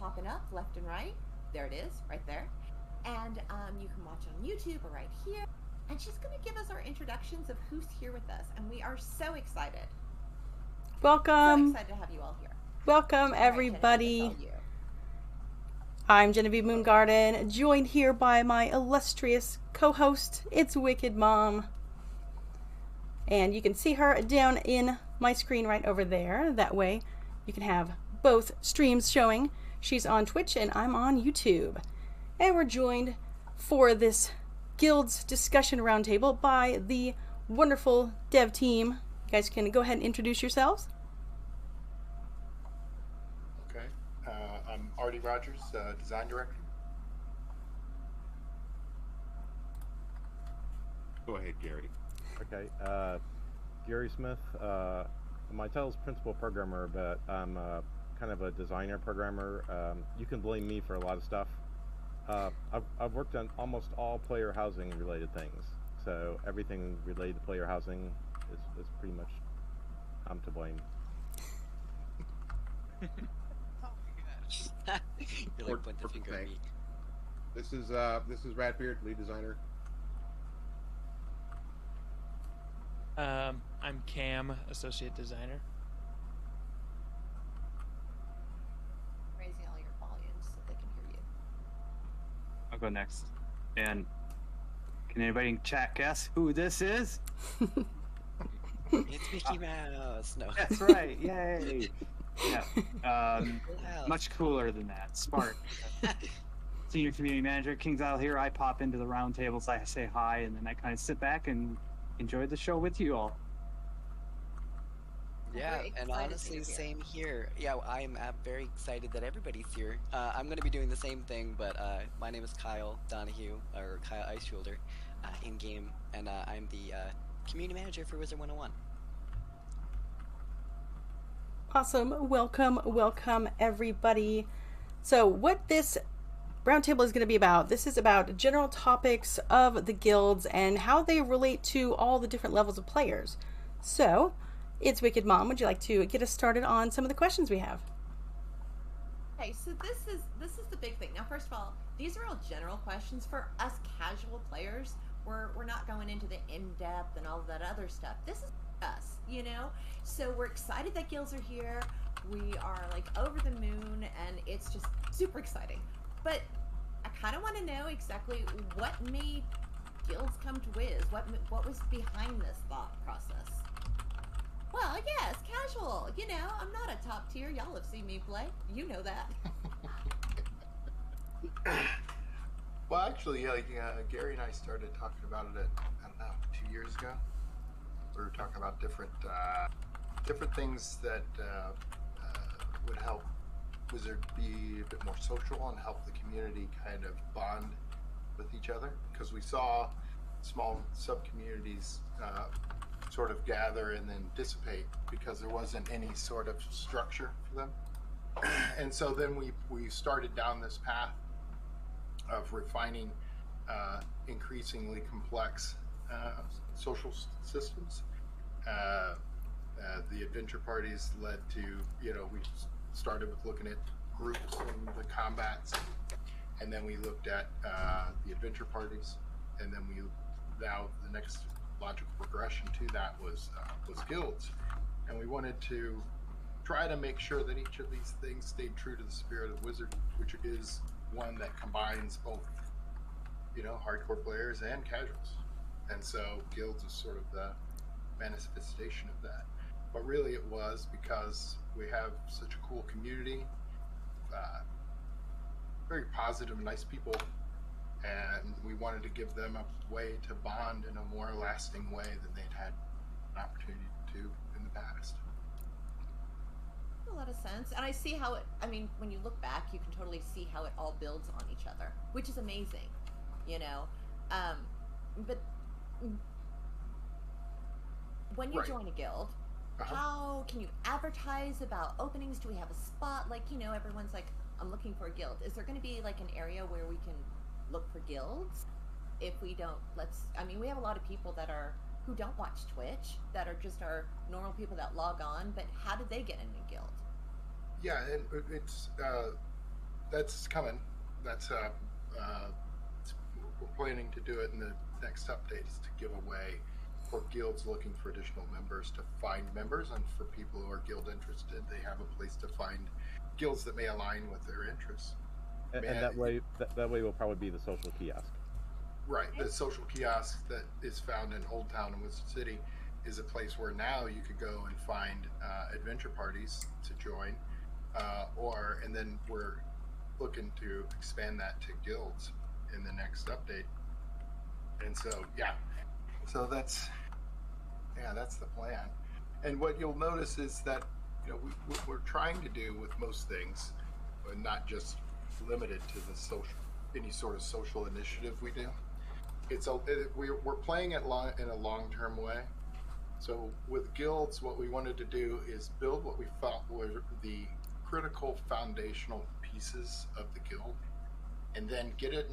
popping up left and right. There it is, right there. And you can watch on YouTube or right here. And she's going to give us our introductions of who's here with us. And we are so excited. Welcome. So excited to have you all here. Welcome, everybody. I'm Genevieve Moongarden, joined here by my illustrious co-host, It's Wicked Mom. And you can see her down in my screen right over there. That way you can have both streams showing. She's on Twitch and I'm on YouTube. And we're joined for this Guilds discussion roundtable by the wonderful dev team. You guys can go ahead and introduce yourselves. Okay. I'm Artie Rogers, design director. Go ahead, Gary. Okay. Gary Smith. My title's principal programmer, but I'm kind of a designer programmer. You can blame me for a lot of stuff. I've worked on almost all player housing related things, so everything related to player housing is pretty much I'm to blame. Oh my gosh! You're like point the finger at me. This is Radbeard, lead designer. I'm Cam, associate designer. Raising all your volumes so they can hear you. I'll go next. And can anybody in chat guess who this is? It's Mickey Mouse. No. That's right. Yay. Yeah. Much cooler than that. Smart. Senior community manager, KINGSISLE here. I pop into the round tables. I say hi, and then I kind of sit back and enjoy the show with you all. Yeah, and honestly, same here. Yeah, I'm very excited that everybody's here. I'm going to be doing the same thing, but my name is Kyle Donahue, or Kyle Icefielder, in-game, and I'm the community manager for Wizard 101. Awesome. Welcome, everybody. So what this roundtable is going to be about, this is about general topics of the guilds and how they relate to all the different levels of players. So, It's Wicked Mom, would you like to get us started on some of the questions we have? Okay, so this is the big thing. Now, first of all, these are all general questions for us casual players. We're not going into the in-depth and all of that other stuff. This is us, you know? So we're excited that guilds are here. We are like over the moon and it's just super exciting. But I kind of want to know exactly what made guilds come to Wiz. What was behind this thought process? Well, I guess casual. You know, I'm not a top tier. Y'all have seen me play. You know that. Well, actually, Gary and I started talking about it I don't know, 2 years ago. We were talking about different things that would help Wizard be a bit more social and help the community kind of bond with each other, because we saw small sub-communities sort of gather and then dissipate because there wasn't any sort of structure for them. And so then we started down this path of refining increasingly complex social systems. The adventure parties led to, we started with looking at groups and the combats, and then we looked at the adventure parties, and then now the next logical progression to that was guilds, and we wanted to try to make sure that each of these things stayed true to the spirit of Wizard, which is one that combines both, hardcore players and casuals. And so guilds is sort of the manifestation of that. But really it was because we have such a cool community, very positive, nice people, and we wanted to give them a way to bond in a more lasting way than they'd had an opportunity to in the past. A lot of sense. And I see how it, when you look back, you can totally see how it all builds on each other, which is amazing, but when you join a guild, how can you advertise about openings? Do we have a spot? Everyone's like, I'm looking for a guild. Is there going to be like an area where we can look for guilds? If we don't, we have a lot of people who don't watch Twitch, that are just our normal people that log on, but how did they get in a guild? Yeah, and it's that's coming. That's we're planning to do it in the next update is to give away for guilds looking for additional members to find members, and for people who are guild interested, they have a place to find guilds that may align with their interests. And that way, that way will probably be the social kiosk. Right, the social kiosk that is found in Old Town in Wizard City is a place where now you could go and find adventure parties to join, and then we're looking to expand that to guilds in the next update. And so that's the plan. And what you'll notice is that what we're trying to do with most things, but not just limited to the any sort of social initiative we do. We're playing it in a long-term way. So with guilds, what we wanted to do is build what we felt were the critical foundational pieces of the guild, and then get it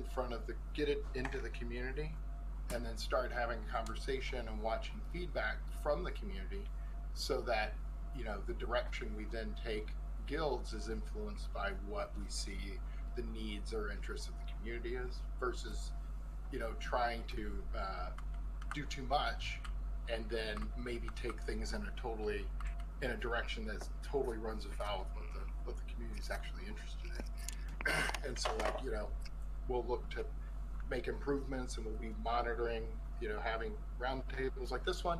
into the community, and then start having a conversation and watching feedback from the community, so that the direction we then take guilds is influenced by what we see the needs or interests of the community is, versus trying to do too much and then maybe take things in a direction that totally runs afoul with what the community is actually interested in. And so we'll look to make improvements, and we'll be monitoring, having roundtables like this one,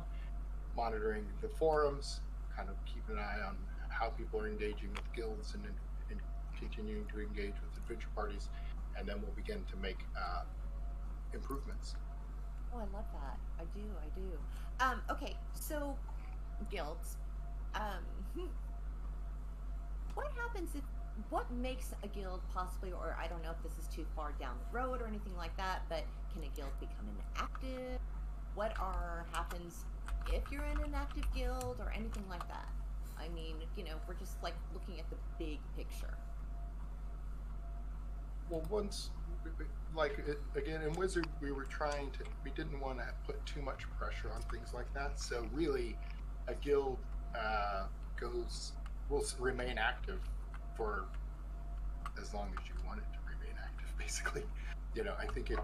monitoring the forums, kind of keeping an eye on how people are engaging with guilds and continuing to engage with adventure parties, and then we'll begin to make improvements. Oh, I love that. I do. Okay, so guilds. What makes a guild possibly, or I don't know if this is too far down the road or anything like that, but can a guild become inactive? What happens if you're in an active guild or anything like that? I mean, we're just like looking at the big picture. Well, again, in Wizard, we didn't want to put too much pressure on things like that. So really, a guild will remain active for as long as you want it to remain active, basically. I think it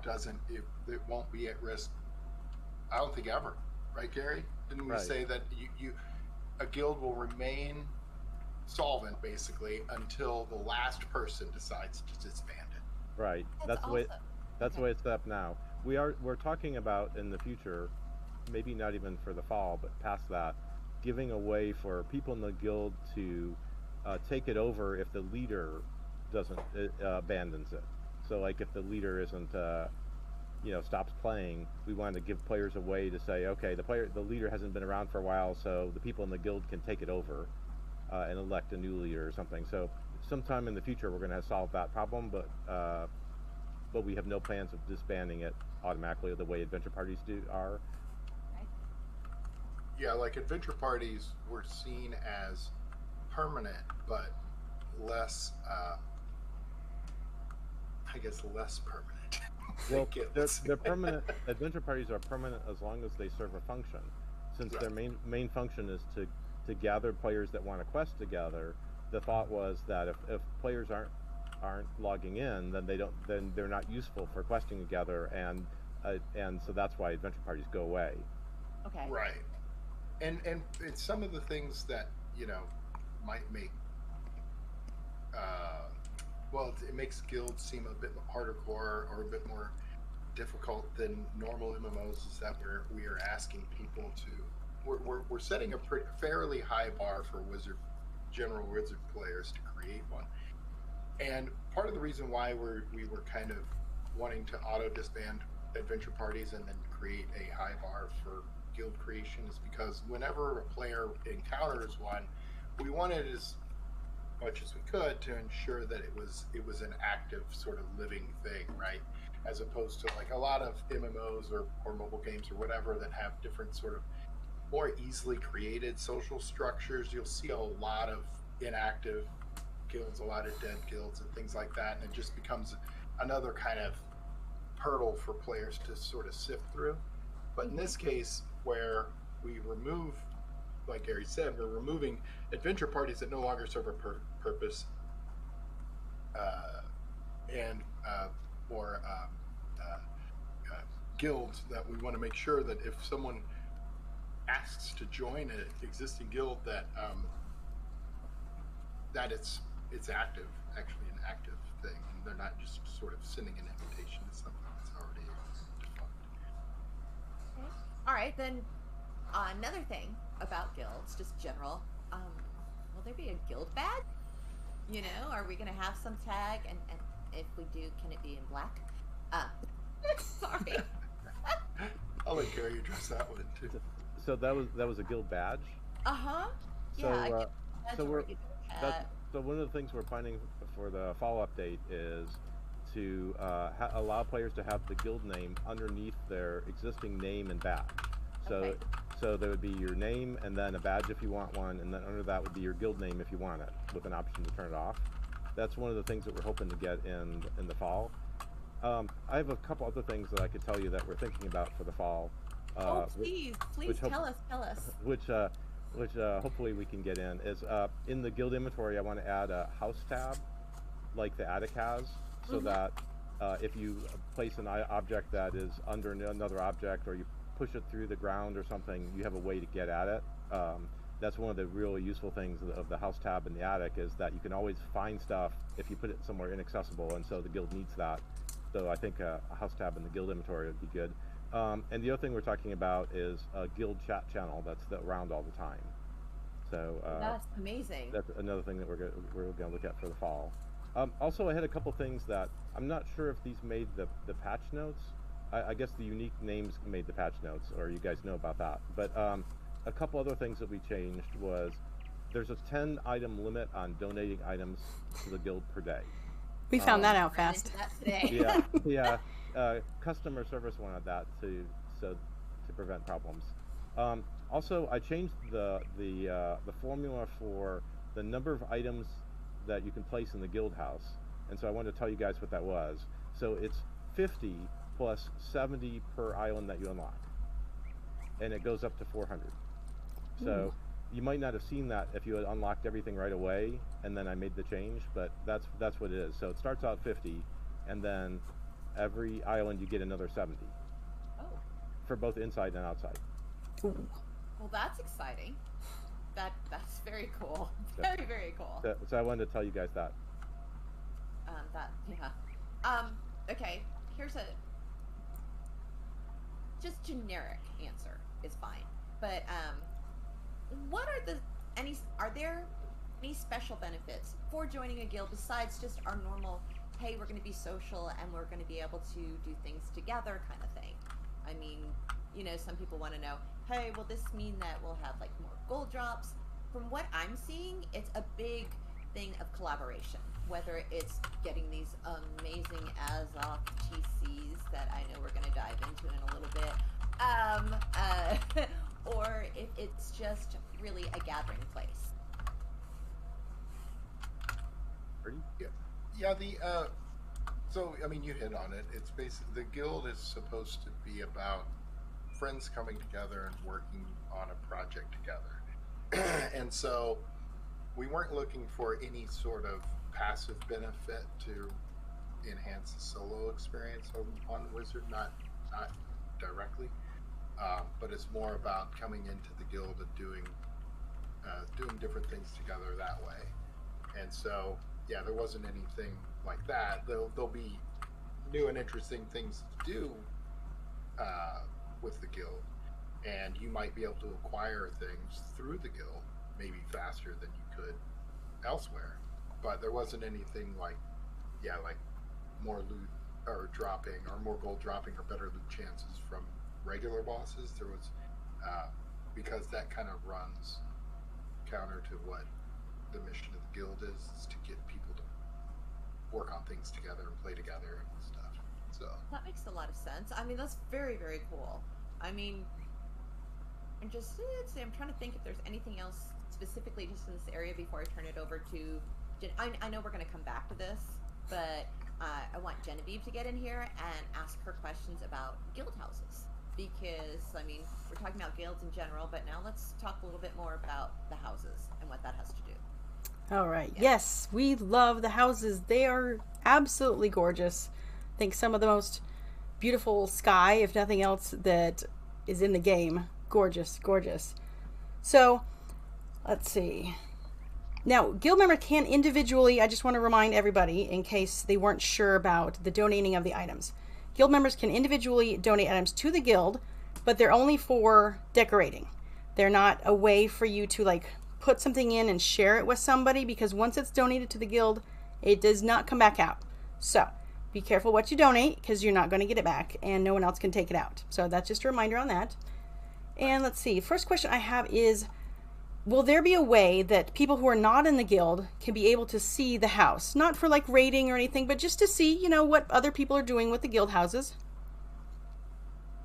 won't be at risk, I don't think, ever. Right, Gary? Didn't we say that a guild will remain solvent, basically, until the last person decides to disband it? Right. That's the way it's set up now. We're talking about in the future, maybe not even for the fall, but past that, giving a way for people in the guild to take it over if the leader doesn't abandons it. So like if the leader isn't stops playing, we want to give players a way to say, okay, the leader hasn't been around for a while, so the people in the guild can take it over and elect a new leader or something. So sometime in the future we're going to solve that problem, but we have no plans of disbanding it automatically the way adventure parties are. Yeah, like adventure parties were seen as permanent, but less, less permanent. Well, they're permanent. Adventure parties are permanent as long as they serve a function. Since their main function is to gather players that want to quest together, the thought was that if players aren't logging in, then they're not useful for questing together, and so that's why adventure parties go away. Okay. Right. And it's some of the things that might make it makes guilds seem a bit harder core or a bit more difficult than normal MMOs, is that we are asking people to we're setting a fairly high bar for general wizard players to create one. And part of the reason why we were kind of wanting to auto disband adventure parties and then create a high bar for guild creation is because whenever a player encounters one, we wanted as much as we could to ensure that it was an active sort of living thing, right? As opposed to like a lot of MMOs or mobile games or whatever that have different sort of more easily created social structures. You'll see a lot of inactive guilds, a lot of dead guilds and things like that, and it just becomes another kind of hurdle for players to sort of sift through. But in this case, where we remove, like Gary said, we're removing adventure parties that no longer serve a purpose. and or guilds that we want to make sure that if someone asks to join an existing guild, that that it's active, actually an active thing, and they're not just sort of sending an invitation to something that's already defunct. Okay. All right, then another thing about guilds, just general, will there be a guild badge? You know, are we going to have some tag? And if we do, can it be in black? Sorry. I'll let Gary address that one too. So that was a guild badge. Uh-huh. So, Yeah. So one of the things we're planning for the fall update is to allow players to have the guild name underneath their existing name and badge. So Okay. so there would be your name and then a badge if you want one, and then under that would be your guild name if you want it, with an option to turn it off. That's one of the things that we're hoping to get in the fall. I have a couple other things that I could tell you that we're thinking about for the fall. Please tell us. Which hopefully we can get in the guild inventory. I want to add a house tab, like the attic has, so that if you place an object that is under another object, or you push it through the ground or something, you have a way to get at it. That's one of the really useful things of the house tab in the attic, is that you can always find stuff if you put it somewhere inaccessible, and so the guild needs that. So I think a house tab in the guild inventory would be good. And the other thing we're talking about is a guild chat channel that's around all the time. So That's amazing. That's another thing that we're going to look at for the fall. Also, I had a couple things that I'm not sure if these made the patch notes. I guess the unique names made the patch notes, or you guys know about that. But a couple other things that we changed was there's a 10 item limit on donating items to the guild per day. We found that out fast. Yeah. Customer service wanted that to prevent problems. Also, I changed the formula for the number of items that you can place in the guild house, and so I wanted to tell you guys what that was. So it's 50 plus 70 per island that you unlock, and it goes up to 400. So you might not have seen that if you had unlocked everything right away, and then I made the change, but that's what it is. So it starts out 50, and then every island you get another 70. Oh. For both inside and outside. Ooh. Well, that's exciting. That's very cool. Very, very cool. So I wanted to tell you guys that. Okay, here's a just generic answer is fine. But what are are there any special benefits for joining a guild besides just our normal, hey, we're going to be social and we're going to be able to do things together kind of thing? I mean, you know, some people want to know, hey, will this mean that we'll have like more gold drops? From what I'm seeing, it's a big thing of collaboration, whether it's getting these amazing Azoth TCs that I know we're going to dive into in a little bit, or if it's just really a gathering place. Yeah. So I mean, you hit on it. It's basically, the guild is supposed to be about friends coming together and working on a project together. And so we weren't looking for any sort of passive benefit to enhance the solo experience on Wizard, not directly, but it's more about coming into the guild and doing different things together that way. And so, yeah, there wasn't anything like that. There'll be new and interesting things to do with the guild, and you might be able to acquire things through the guild maybe faster than you could elsewhere. But there wasn't anything like more loot or dropping, or more gold dropping, or better loot chances from regular bosses. There was because that kind of runs counter to what the mission of the guild is to get people to work on things together and play together and stuff. So that makes a lot of sense. I mean, that's very, very cool. I mean, I'm trying to think if there's anything else specifically just in this area before I turn it over to Jen. I know we're going to come back to this, but I want Genevieve to get in here and ask her questions about guild houses, because I mean, we're talking about guilds in general, but now let's talk a little bit more about the houses and what that has to do. All right. Yes, we love the houses. They are absolutely gorgeous. I think some of the most beautiful sky, if nothing else, that is in the game. Gorgeous, gorgeous. So, let's see. Now, guild members can individually, I just want to remind everybody in case they weren't sure about the donating of the items. Guild members can individually donate items to the guild, but they're only for decorating. They're not a way for you to like put something in and share it with somebody, because once it's donated to the guild, it does not come back out. So be careful what you donate, because you're not going to get it back and no one else can take it out. So that's just a reminder on that. And let's see, first question I have is, will there be a way that people who are not in the guild can be able to see the house? Not for like rating or anything, but just to see, you know, what other people are doing with the guild houses.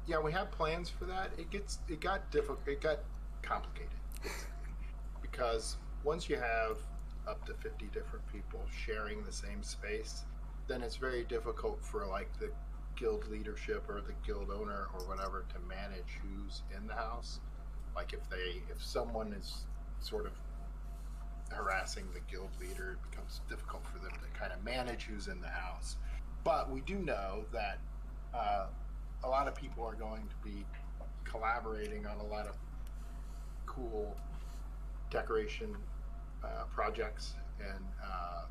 Yeah, we have plans for that. It got complicated. Because once you have up to 50 different people sharing the same space, then it's very difficult for like the guild leadership or the guild owner or whatever to manage who's in the house. Like if someone is sort of harassing the guild leader, it becomes difficult for them to kind of manage who's in the house. But we do know that a lot of people are going to be collaborating on a lot of cool decoration projects, and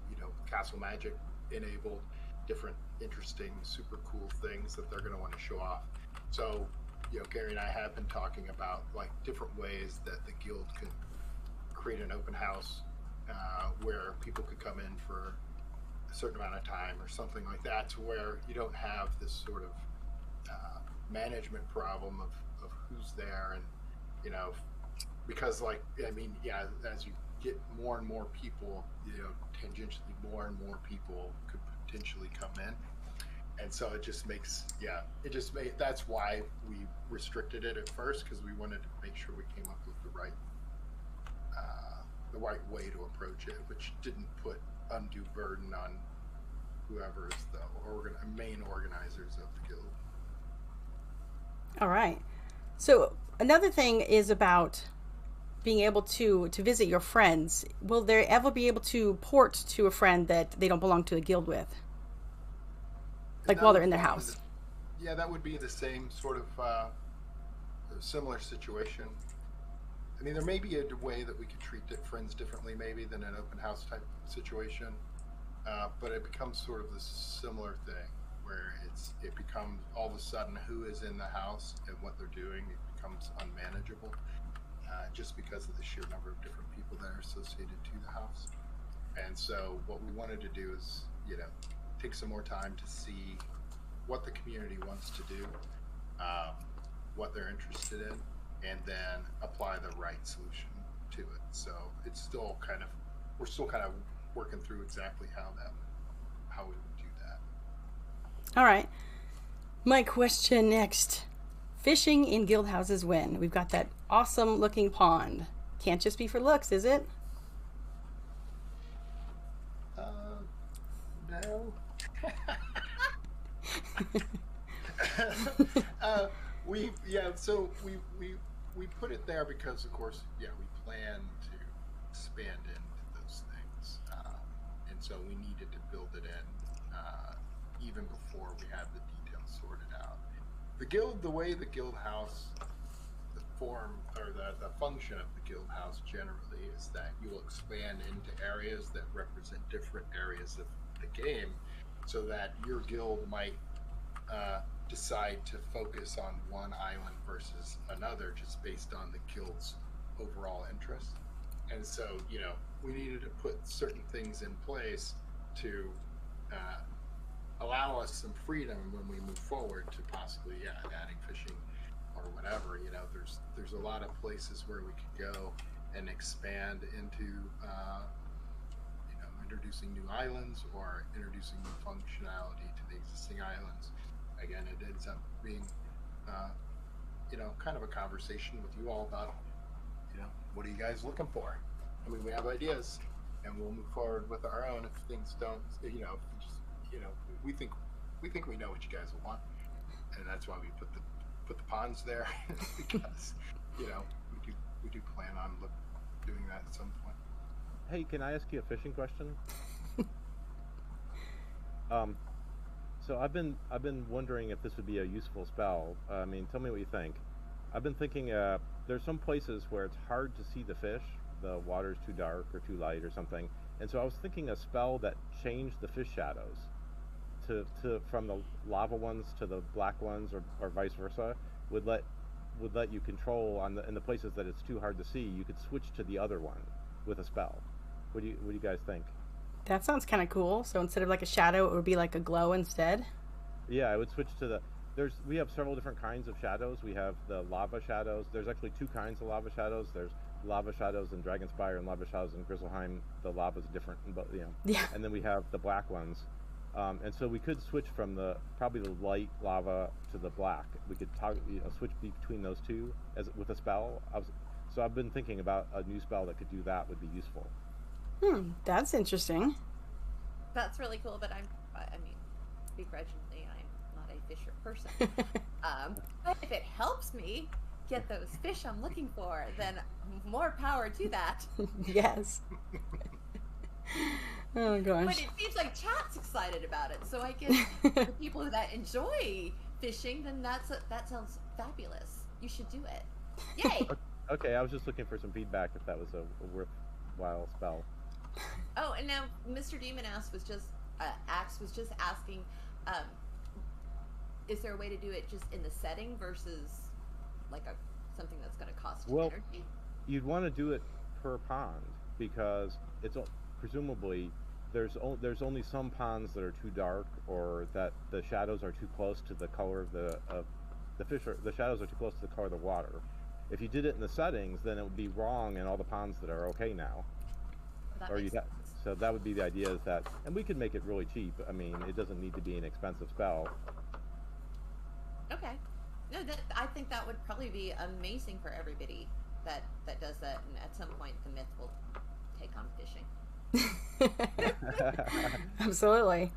you know, Castle Magic enabled different interesting super cool things that they're going to want to show off. So you know, Gary and I have been talking about like different ways that the guild could create an open house where people could come in for a certain amount of time or something like that, to where you don't have this sort of management problem of who's there. And you know, because like, I mean, yeah, as you get more and more people, you know, tangentially more and more people could potentially come in. And so it just makes, yeah, it just made, that's why we restricted it at first, because we wanted to make sure we came up with the right way to approach it, which didn't put undue burden on whoever is the main organizers of the guild. All right. So another thing is about being able to visit your friends. Will they ever be able to port to a friend that they don't belong to a guild with? Like while they're in their house? Yeah, that would be the same sort of similar situation. I mean, there may be a way that we could treat friends differently maybe than an open house type situation, but it becomes sort of this similar thing where it becomes all of a sudden who is in the house and what they're doing, it becomes unmanageable just because of the sheer number of different people that are associated to the house. And so what we wanted to do is, you know, take some more time to see what the community wants to do, what they're interested in, and then apply the right solution to it. So it's still kind of, we're still kind of working through exactly how we would do that. All right. My question next. Fishing in guild houses when? We've got that awesome looking pond. Can't just be for looks, is it? No. We put it there because, of course, yeah, we plan to expand into those things, and so we needed to build it in even before we had the details sorted out. The guild, the way the guild house, the form or the function of the guild house generally is that you will expand into areas that represent different areas of the game, so that your guild might decide to focus on one island versus another just based on the guild's overall interest. And so, you know, we needed to put certain things in place to allow us some freedom when we move forward to possibly, yeah, adding fishing or whatever. You know, there's a lot of places where we could go and expand into you know, introducing new islands or introducing new functionality to the existing islands. Again, it ends up being you know, kind of a conversation with you all about, you know, what are you guys looking for? I mean, we have ideas and we'll move forward with our own if things don't, you know, just, you know, we think we know what you guys will want, and that's why we put the ponds there because, you know, we do plan on doing that at some point. Hey, can I ask you a fishing question? Um, so I've been wondering if this would be a useful spell. I mean, tell me what you think. I've been thinking there's some places where it's hard to see the fish. The water's too dark or too light or something. And so I was thinking a spell that changed the fish shadows to from the lava ones to the black ones or vice versa would let you control on in the places that it's too hard to see. You could switch to the other one with a spell. What do you guys think? That sounds kind of cool. So instead of like a shadow, it would be like a glow instead. Yeah, I would switch to the. We have several different kinds of shadows. We have the lava shadows. There's actually two kinds of lava shadows. There's lava shadows in Dragonspire and lava shadows in Grizzleheim. The lava's different, but Yeah. And then we have the black ones. And so we could switch from probably the light lava to the black. We could switch between those two with a spell. So I've been thinking about a new spell that could do that would be useful. That's interesting. That's really cool, but I mean, begrudgingly, I'm not a fisher person. But if it helps me get those fish I'm looking for, then more power to that. Yes. Oh gosh. But it seems like chat's excited about it, so I guess the people that enjoy fishing, then that sounds fabulous. You should do it. Yay! Okay, I was just looking for some feedback if that was a worthwhile spell. Oh, and now Mr. Demon Axe was just asking, is there a way to do it just in the setting versus like something that's going to cost energy? You'd want to do it per pond because it's presumably there's only some ponds that are too dark or that the shadows are too close to the color of the fish. The shadows are too close to the color of the water. If you did it in the settings, then it would be wrong in all the ponds that are okay now. So that would be the idea is that, and we could make it really cheap. I mean, it doesn't need to be an expensive spell. Okay. No, I think that would probably be amazing for everybody that does that, and at some point the myth will take on fishing. Absolutely.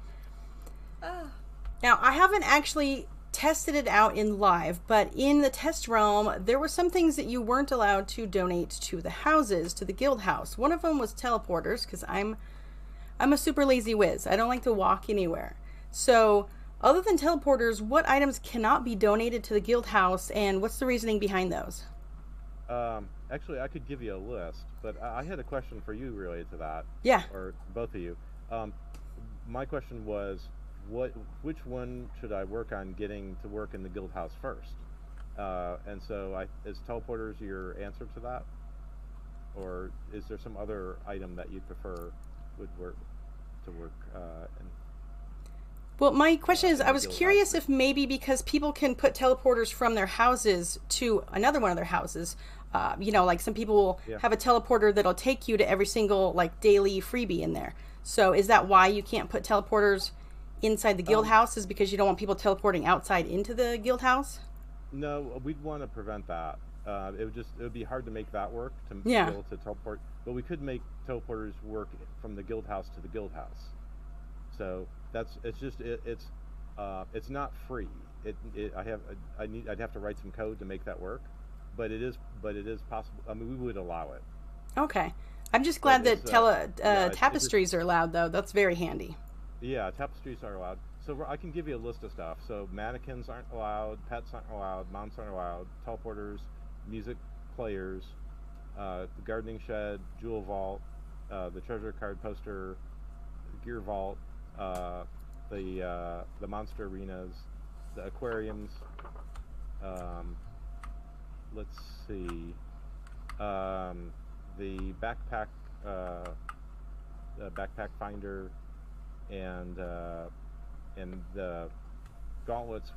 Now, I haven't actually tested it out in live, but in the test realm, there were some things that you weren't allowed to donate to the houses, to the guild house. One of them was teleporters, because I'm a super lazy whiz. I don't like to walk anywhere. So, other than teleporters, what items cannot be donated to the guild house, and what's the reasoning behind those? Actually, I could give you a list, but I had a question for you related to that. Yeah. Or both of you. My question was, which one should I work on getting to work in the guild house first? And so is teleporters your answer to that? Or is there some other item that you'd prefer would work in? Well, my question is, I was curious if maybe because people can put teleporters from their houses to another one of their houses, like some people will have a teleporter that'll take you to every single like daily freebie in there. So is that why you can't put teleporters inside the guild house, is because you don't want people teleporting outside into the guild house? No, we'd want to prevent that. It would be hard to make that work to be able to teleport, but we could make teleporters work from the guild house to the guild house. So it's not free. I'd have to write some code to make that work, but it is possible. I mean, we would allow it. Okay, I'm just glad that tapestries are allowed, though. That's very handy. Yeah, tapestries are allowed. So I can give you a list of stuff. So mannequins aren't allowed, pets aren't allowed, mounts aren't allowed, teleporters, music players, the gardening shed, jewel vault, the treasure card poster, gear vault, the monster arenas, the aquariums. Let's see, the backpack finder, and the gauntlets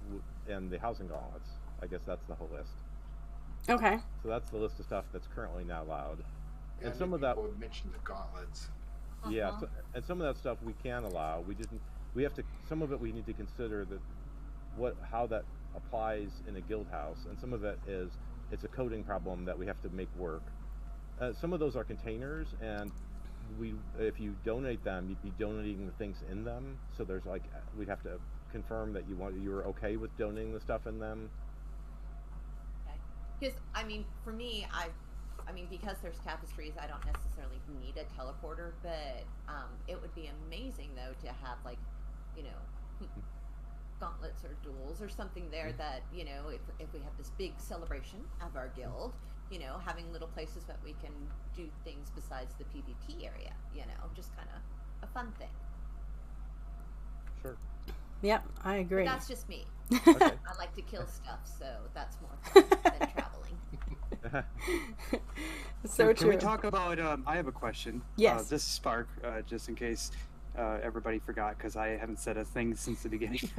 and the housing gauntlets. I guess that's the whole list. Okay. So that's the list of stuff that's currently not allowed. Yeah, and some of that would mention the gauntlets. Yeah, and some of that stuff we can allow. Some of it we need to consider how that applies in a guild house, and some of it it's a coding problem that we have to make work. Some of those are containers, and if you donate them, you'd be donating the things in them. So we'd have to confirm that you were okay with donating the stuff in them. Okay. Because I mean, for me, I I mean, because there's tapestries, I don't necessarily need a teleporter, but it would be amazing though to have, like, you know, gauntlets or duels or something there that, you know, if we have this big celebration of our guild, you know, having little places that we can do things besides the PvP area, you know, just kind of a fun thing. Sure. Yep, I agree. But that's just me. Okay. I like to kill stuff, so that's more fun than traveling. So Can true. we talk about? I have a question. Yes. This is Spark, just in case everybody forgot, because I haven't said a thing since the beginning.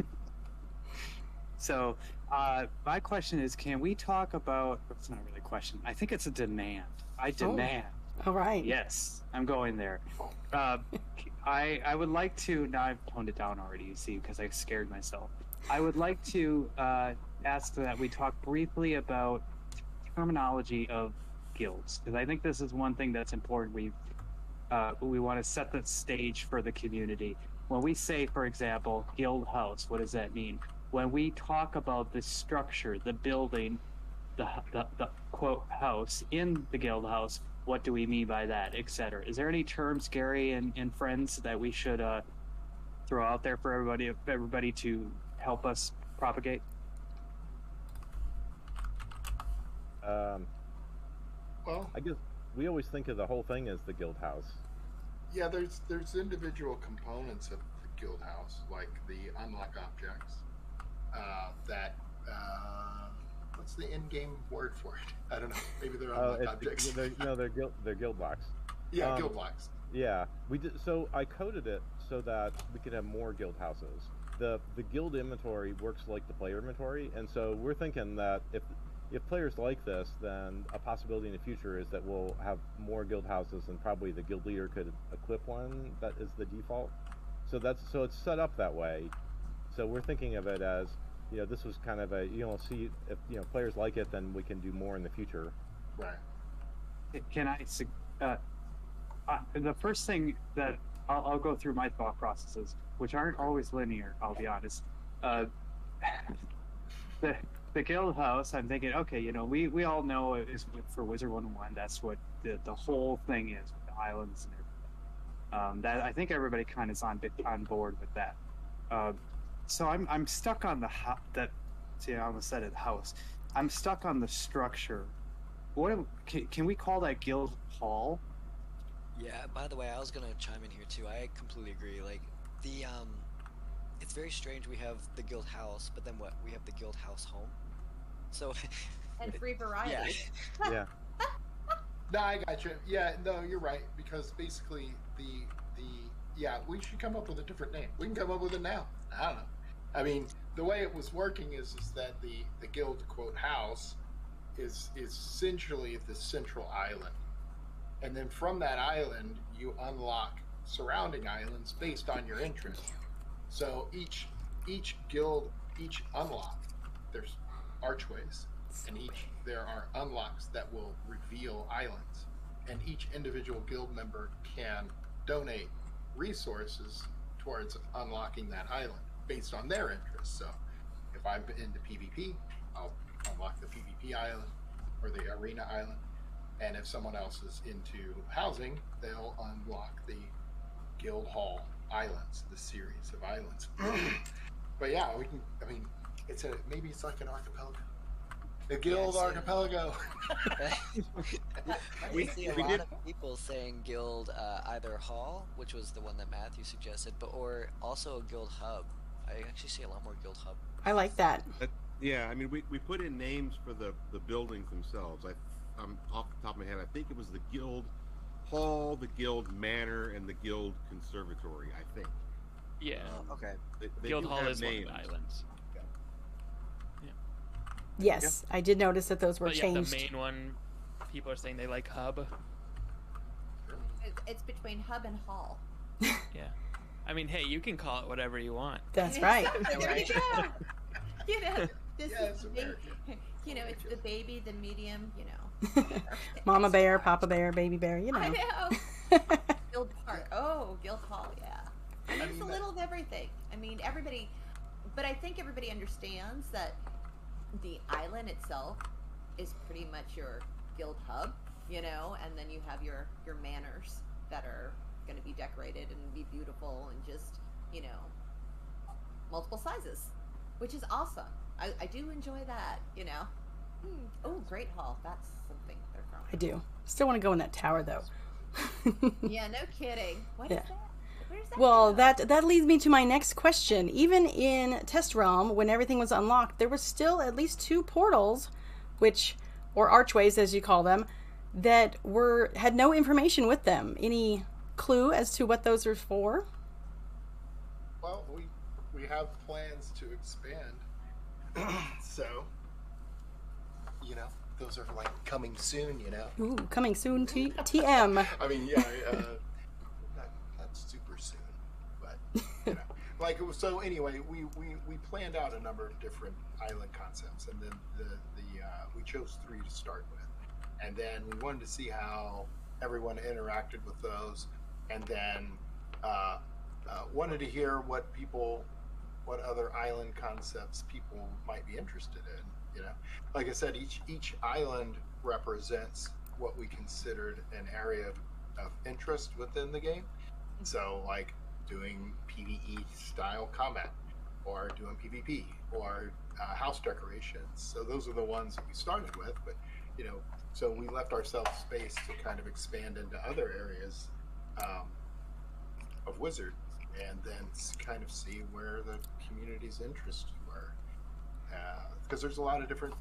So, my question is, can we talk about? It's not really a question. I think it's a demand. I demand. All right. Yes, I'm going there. I would like to. Now I've toned it down already. You see, because I scared myself. I would like to ask that we talk briefly about terminology of guilds, because I think this is one thing that's important. We want to set the stage for the community. When we say, for example, guild house, what does that mean? When we talk about the structure, the building, the quote house in the guild house, what do we mean by that, etc.? Is there any terms, Gary and friends, that we should throw out there for everybody to help us propagate? Well, I guess we always think of the whole thing as the guild house. yeah, there's individual components of the guild house, like the unlock objects. That what's the in-game word for it? I don't know. Maybe they're unlock objects. They're guild blocks. Yeah, guild blocks. Yeah, we did. So I coded it so that we could have more guild houses. The guild inventory works like the player inventory, and so we're thinking that if players like this, then a possibility in the future is that we'll have more guild houses, and probably the guild leader could equip one that is the default. So it's set up that way. So we're thinking of it as, you know, this was kind of a, you know, see if, you know, players like it, then we can do more in the future. Right. Can I? The first thing that I'll go through my thought processes, which aren't always linear. I'll be honest. The guild house, I'm thinking, okay, you know, we all know is for Wizard 101. That's what the whole thing is, with the islands and everything. That I think everybody kind of is on board with that. So I'm stuck on see, I almost said it, house. I'm stuck on the structure. Can we call that guild hall? Yeah, by the way, I was gonna chime in here too. I completely agree. Like, it's very strange we have the guild house, but then what? We have the guild house home. So And free variety. Yeah. No, I got you. Yeah, no, you're right, because basically we should come up with a different name. We can come up with it now. I don't know. I mean, the way it was working is that the guild quote house is essentially the central island, and then from that island you unlock surrounding islands based on your interest. So each guild, each unlock, there's archways, and there are unlocks that will reveal islands, and each individual guild member can donate resources towards unlocking that island based on their interests. So if I'm into PvP, I'll unlock the PvP island or the arena island, and if someone else is into housing, they'll unlock the guild hall islands, the series of islands. But yeah, we can, I mean, maybe it's like an archipelago. The guild archipelago. We see a lot of people saying guild either hall, which was the one that Matthew suggested, or also a guild hub. I actually see a lot more guild hub. I like that. Yeah, I mean, we put in names for the buildings themselves. I'm off the top of my head, I think it was the guild hall, the guild manor, and the guild conservatory, I think. Yeah. Okay. They Guild do Hall have is names. one of the islands. Yes, I did notice that those were But yeah, changed. the main one, people are saying they like hub. It's between hub and hall. Yeah. I mean, hey, you can call it whatever you want. That's right. There you go. You know, this Yeah, is it's the baby, American. you know, it's the baby, the medium, you know. Mama bear, Papa bear, baby bear, you know. I know. Guild Park. Oh, Guild Hall, yeah. I mean, it's a mean, little of everything. I mean, everybody, but I think everybody understands that the island itself is pretty much your guild hub. you know, and then you have your manors that are going to be decorated and be beautiful and just, you know, multiple sizes, which is awesome. I do enjoy that, you know. Oh, Great Hall. That's something they're throwing. I do. Still want to go in that tower, though. Yeah, no kidding. What is that? Where's that? Well, that leads me to my next question. Even in Test Realm, when everything was unlocked, there were still at least 2 portals, or archways as you call them, that had no information with them. Any clue as to what those are for? Well, we have plans to expand, so you know, those are like coming soon. You know. Ooh, coming soon. TM. I mean, yeah, not super soon, but you know, like so. Anyway, we planned out a number of different island concepts, and then we chose 3 to start with, and then we wanted to see how everyone interacted with those, and then wanted to hear what other island concepts people might be interested in. You know, like I said, each island represents what we considered an area of interest within the game. So, like doing PvE style combat, or doing PvP, or house decorations. So those are the ones that we started with. But you know, so we left ourselves space to kind of expand into other areas of Wizard, and then kind of see where the community's interests were. Because there's a lot of different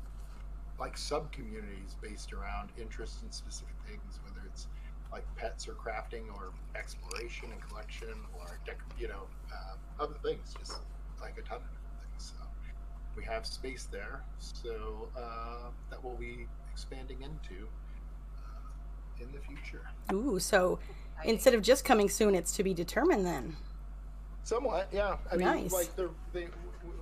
like sub-communities based around interests in specific things, whether it's like pets or crafting or exploration and collection or other things, just like a ton of different things. So we have space there, so that we'll be expanding into in the future. Ooh, so instead of just coming soon, it's to be determined then. Somewhat, yeah. I mean, nice.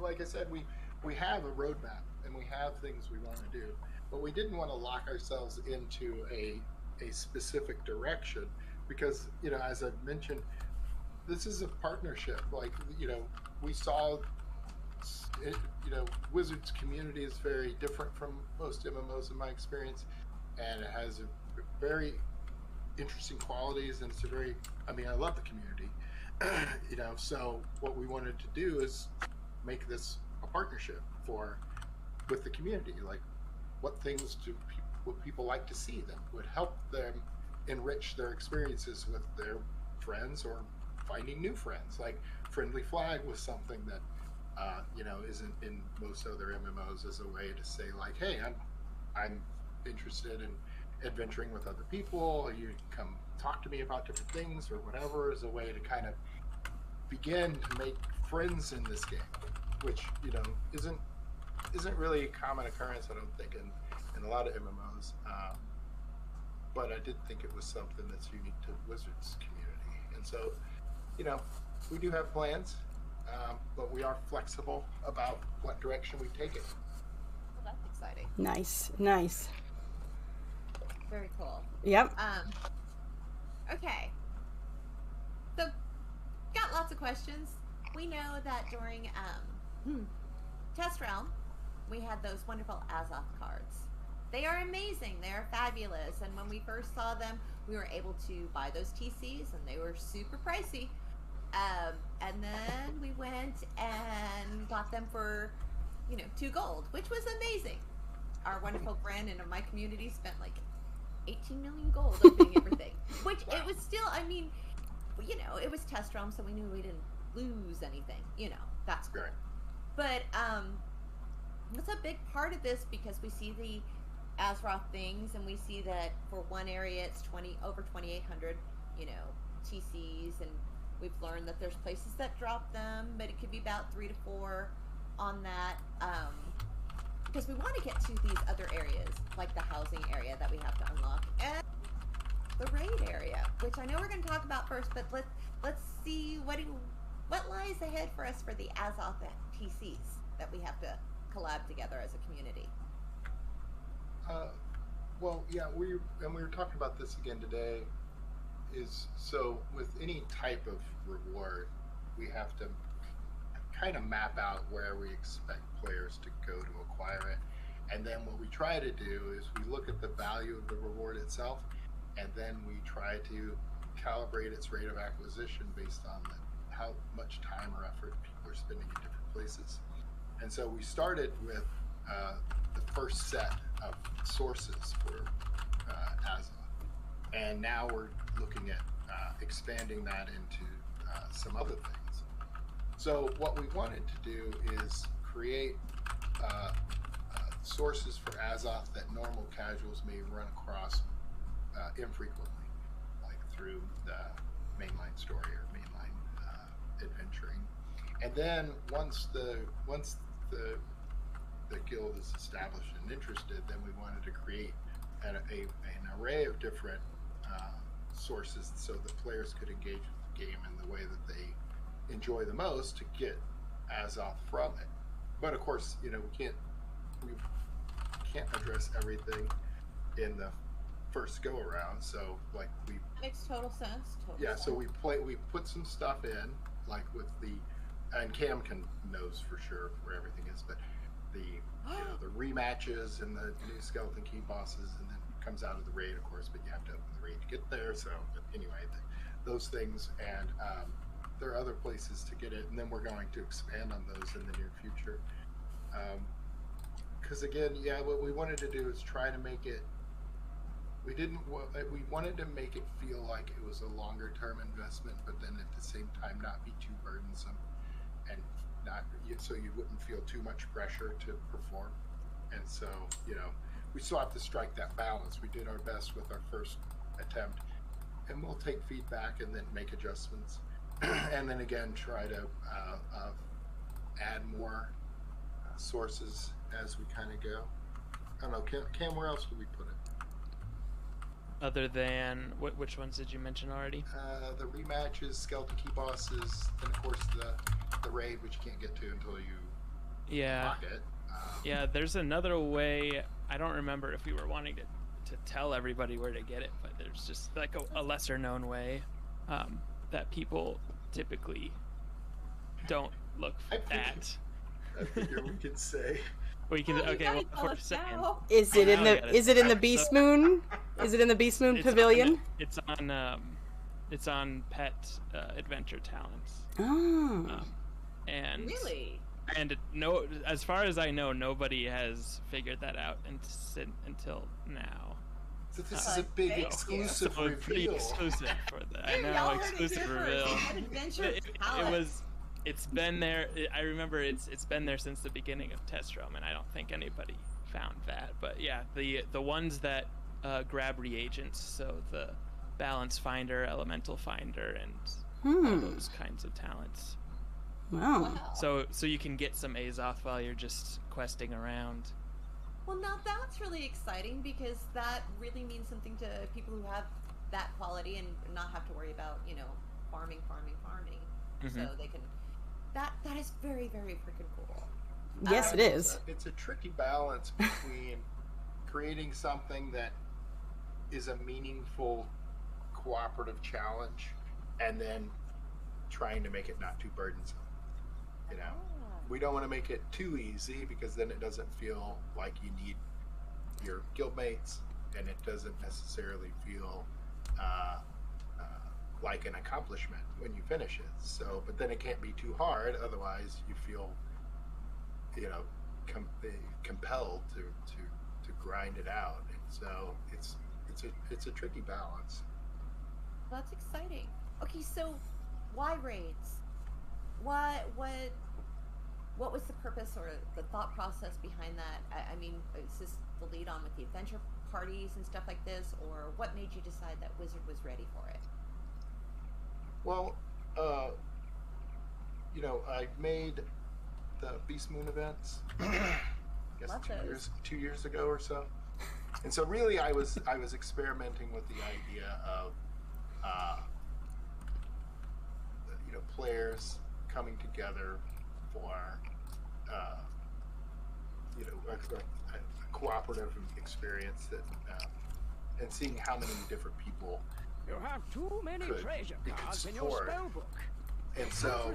Like I said, we have a roadmap and we have things we want to do, but we didn't want to lock ourselves into a specific direction because, you know, as I've mentioned, this is a partnership. Like, you know, we saw it, you know, Wizards community is very different from most MMOs in my experience, and it has a very interesting qualities, and it's I love the community. You know, so what we wanted to do is make this a partnership with the community. Like, what things would people like to see that would help them enrich their experiences with their friends or finding new friends. Like Friendly Flag was something that you know, isn't in most other MMOs as a way to say like, hey, I'm interested in adventuring with other people. You can come talk to me about different things or whatever, as a way to kind of begin to make friends in this game, which, you know, isn't really a common occurrence, I don't think, in a lot of MMOs. But I did think it was something that's unique to Wizards community. And so, you know, we do have plans, but we are flexible about what direction we take it. Well, that's exciting. Nice. Very cool. Yep. Okay. So, got lots of questions. We know that during Test Realm, we had those wonderful Azoth cards. They are amazing. They are fabulous. And when we first saw them, we were able to buy those TCs, and they were super pricey. And then we went and got them for, you know, 2 gold, which was amazing. Our wonderful Brandon of my community spent like 18 million gold opening everything. Which it was still, I mean, you know, it was Test Realm, so we knew we didn't lose anything. You know, that's great. But that's a big part of this, because we see the Azeroth things, and we see that for one area it's over 2,800, you know, TCs, and we've learned that there's places that drop them, but it could be about 3 to 4 on that, because we want to get to these other areas, like the housing area that we have to unlock, and the raid area, which I know we're going to talk about first, but let's see what lies ahead for us for the Azoth TCs that we have to collab together as a community. Well, yeah, we were talking about this again today. Is so with any type of reward, we have to kind of map out where we expect players to go to acquire it, And then what we try to do is we look at the value of the reward itself, and then we try to calibrate its rate of acquisition based on how much time or effort people are spending in different places. And so we started with the first set of sources for Azoth, and now we're looking at expanding that into some other things. So what we wanted to do is create sources for Azoth that normal casuals may run across infrequently, like through the mainline story or mainline adventuring. And then once the guild is established and interested, then we wanted to create an array of different sources so that players could engage with the game in the way that they enjoy the most to get Azoth from it. But of course, we can't address everything in the first go around. So like that makes total sense. So we put some stuff in, like with and Cam knows for sure where everything is, but the rematches and the new skeleton key bosses, and then it comes out of the raid, of course, but you have to open the raid to get there. So but anyway, those things, and there are other places to get it, and then we're going to expand on those in the near future. Because again, what we wanted to do is try to make it. We wanted to make it feel like it was a longer term investment, but then at the same time not be too burdensome, and not so you wouldn't feel too much pressure to perform. And so we still have to strike that balance. We did our best with our first attempt, and we'll take feedback and then make adjustments, and then again try to add more sources as we kind of go. I don't know, Cam, where else would we put it? Other than which ones did you mention already? The rematches, skeleton key bosses, and of course the raid, which you can't get to until you unlock it. Yeah, there's another way. I don't remember if we were wanting to tell everybody where to get it, but there's just like a lesser known way that people typically don't look at. I figure we could say. We can. Okay. Well, is it in the Beast Moon? Is it in the Beast Moon Pavilion? It's on Pet Adventure Talents. Oh. And really. And no, as far as I know, nobody has figured that out until now. So this is a big exclusive reveal. Pretty exclusive for the. I know, exclusive reveal. It's been there. I remember it's been there since the beginning of Test Realm, and I don't think anybody found that. But yeah, the ones that grab reagents, so the Balance Finder, Elemental Finder, and all those kinds of talents. Wow. So you can get some Azoth while you're just questing around. Well, now that's really exciting, because that really means something to people who have that quality and not have to worry about farming. Mm-hmm. So they can. That is very, very freaking cool. Yes, it is. It's a tricky balance between creating something that is a meaningful cooperative challenge and then trying to make it not too burdensome. We don't want to make it too easy, because then it doesn't feel like you need your guildmates, and it doesn't necessarily feel like an accomplishment when you finish it. So, but then it can't be too hard, otherwise you feel, compelled to grind it out. And so it's a tricky balance. Well, that's exciting. Okay, so why raids? What was the purpose or the thought process behind that? I mean, is this the lead on with the adventure parties and stuff like this, or what made you decide that Wizard was ready for it? Well, I made the Beast Moon events, I guess 2 years ago or so, and so really I was experimenting with the idea of players coming together for a cooperative experience that and seeing how many different people you have too many treasure cards in your spell book. And so,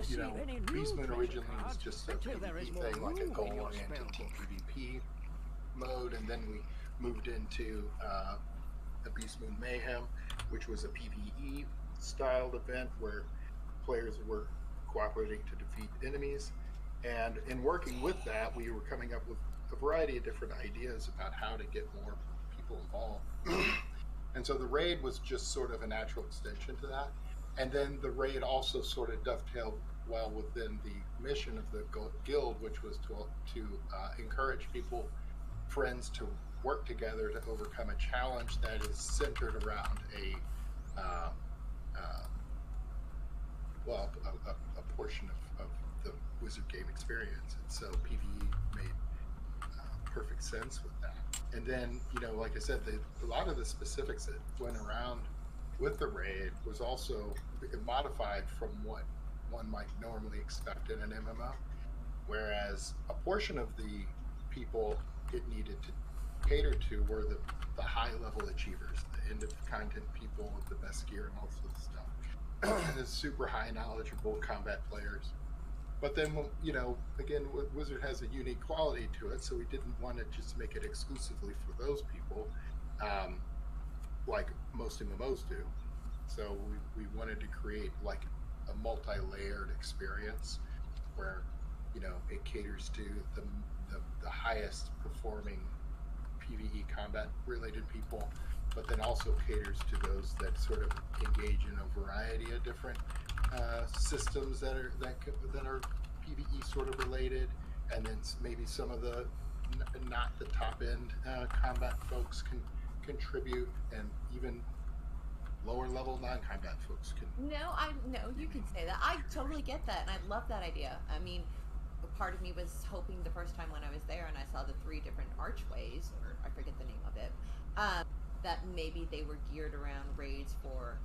Beast Moon originally was just a PvP thing, like a goal-oriented team PvP. mode, and then we moved into the Beast Moon Mayhem, which was a PvE styled event where players were cooperating to defeat enemies. And in working with that, we were coming up with a variety of different ideas about how to get more people involved. And so the raid was just sort of a natural extension to that. And then the raid also sort of dovetailed well within the mission of the guild, which was to encourage people, friends, to work together to overcome a challenge that is centered around a portion of the wizard game experience. And so PvE made perfect sense with that. And then, like I said, a lot of the specifics that went around with the raid was also modified from what one might normally expect in an MMO. Whereas a portion of the people it needed to cater to were the high-level achievers, the end-of-content people with the best gear and all sorts of stuff. The super high knowledgeable combat players. But then, again, Wizard has a unique quality to it, so we didn't want to just make it exclusively for those people, like most MMOs do. So we wanted to create like a multi-layered experience where, it caters to the highest performing PvE combat related people, but then also caters to those that sort of engage in a variety of different systems that are PvE sort of related, and then maybe some of the not the top end combat folks can contribute, and even lower level non-combat folks can. No, you can say that. I totally get that, and I love that idea. I mean, part of me was hoping the first time when I was there and I saw the 3 different archways, or I forget the name of it, that maybe they were geared around raids for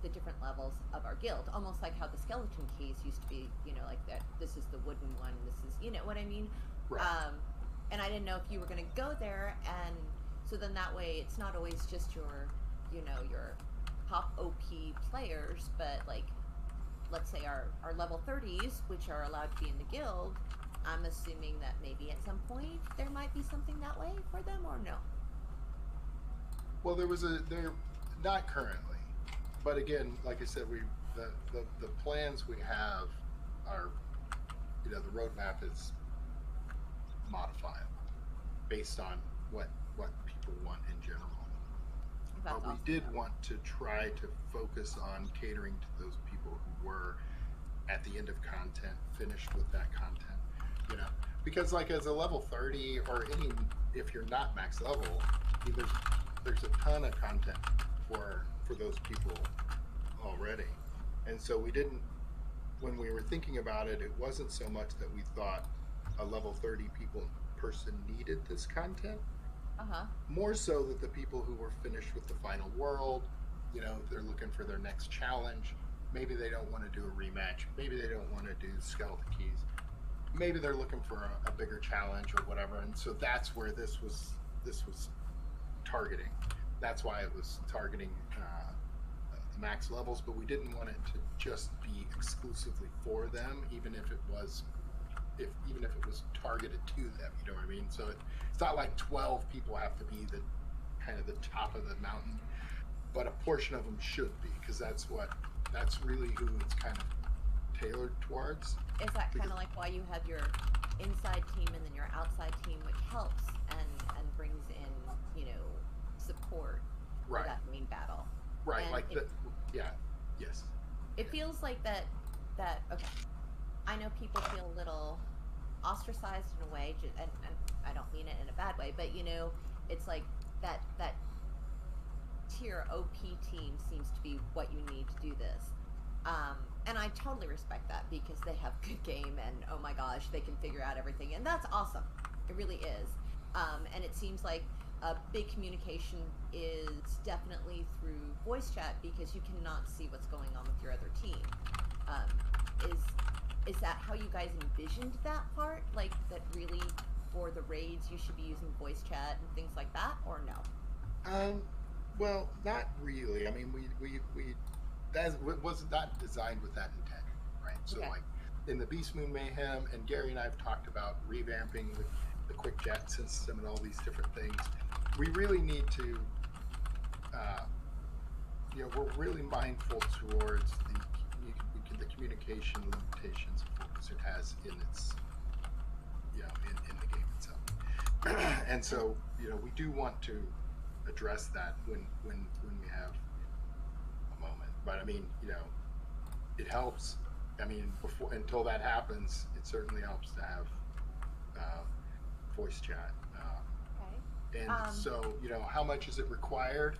the different levels of our guild, almost like how the skeleton keys used to be, like that. This is the wooden one. This is, what I mean. Right. And I didn't know if you were going to go there, and so then that way it's not always just your, your top OP players, but like, let's say our level 30s, which are allowed to be in the guild. I'm assuming that maybe at some point there might be something that way for them, or no? Well, they're not currently, but again, like I said, the plans we have are, the roadmap is modifiable based on what people want in general. That's but awesome. We did want to try to focus on catering to those people who were at the end of content, finished with that content, because like as a level 30 or any, if you're not max level, there's a ton of content for those people already. And so we didn't, when we were thinking about it, it wasn't so much that we thought a level 30 person needed this content. More so that the people who were finished with the final world, they're looking for their next challenge. Maybe they don't want to do a rematch. Maybe they don't want to do skeleton keys. Maybe they're looking for a bigger challenge or whatever. And so that's where this was targeting. That's why it was targeting the max levels, but we didn't want it to just be exclusively for them, even if it was targeted to them, you know what I mean? So it's not like 12 people have to be the kind of the top of the mountain, but a portion of them should be, because that's really who it's kind of tailored towards. Is that kind of like why you have your inside team and then your outside team, which helps and brings in, support for that main battle? Right, and like yes. It feels like that, okay, I know people feel a little ostracized in a way, and I don't mean it in a bad way, but it's like that tier OP team seems to be what you need to do this. And I totally respect that, because they have good game and oh my gosh, they can figure out everything, and that's awesome. It really is. And it seems like a big communication is definitely through voice chat, because you cannot see what's going on with your other team. Is that how you guys envisioned that part? Like that really for the raids you should be using voice chat and things like that, or no? Well, not really. I mean, that was not designed with that intent, right? So like in the Beast Moon Mayhem, and Gary and I have talked about revamping the quick chat system and all these different things. We really need to, we're really mindful towards the communication limitations of focus it has in its, in the game itself. And so, we do want to address that when we have a moment. But I mean, it helps. I mean, until that happens, it certainly helps to have voice chat. Okay. And so, how much is it required?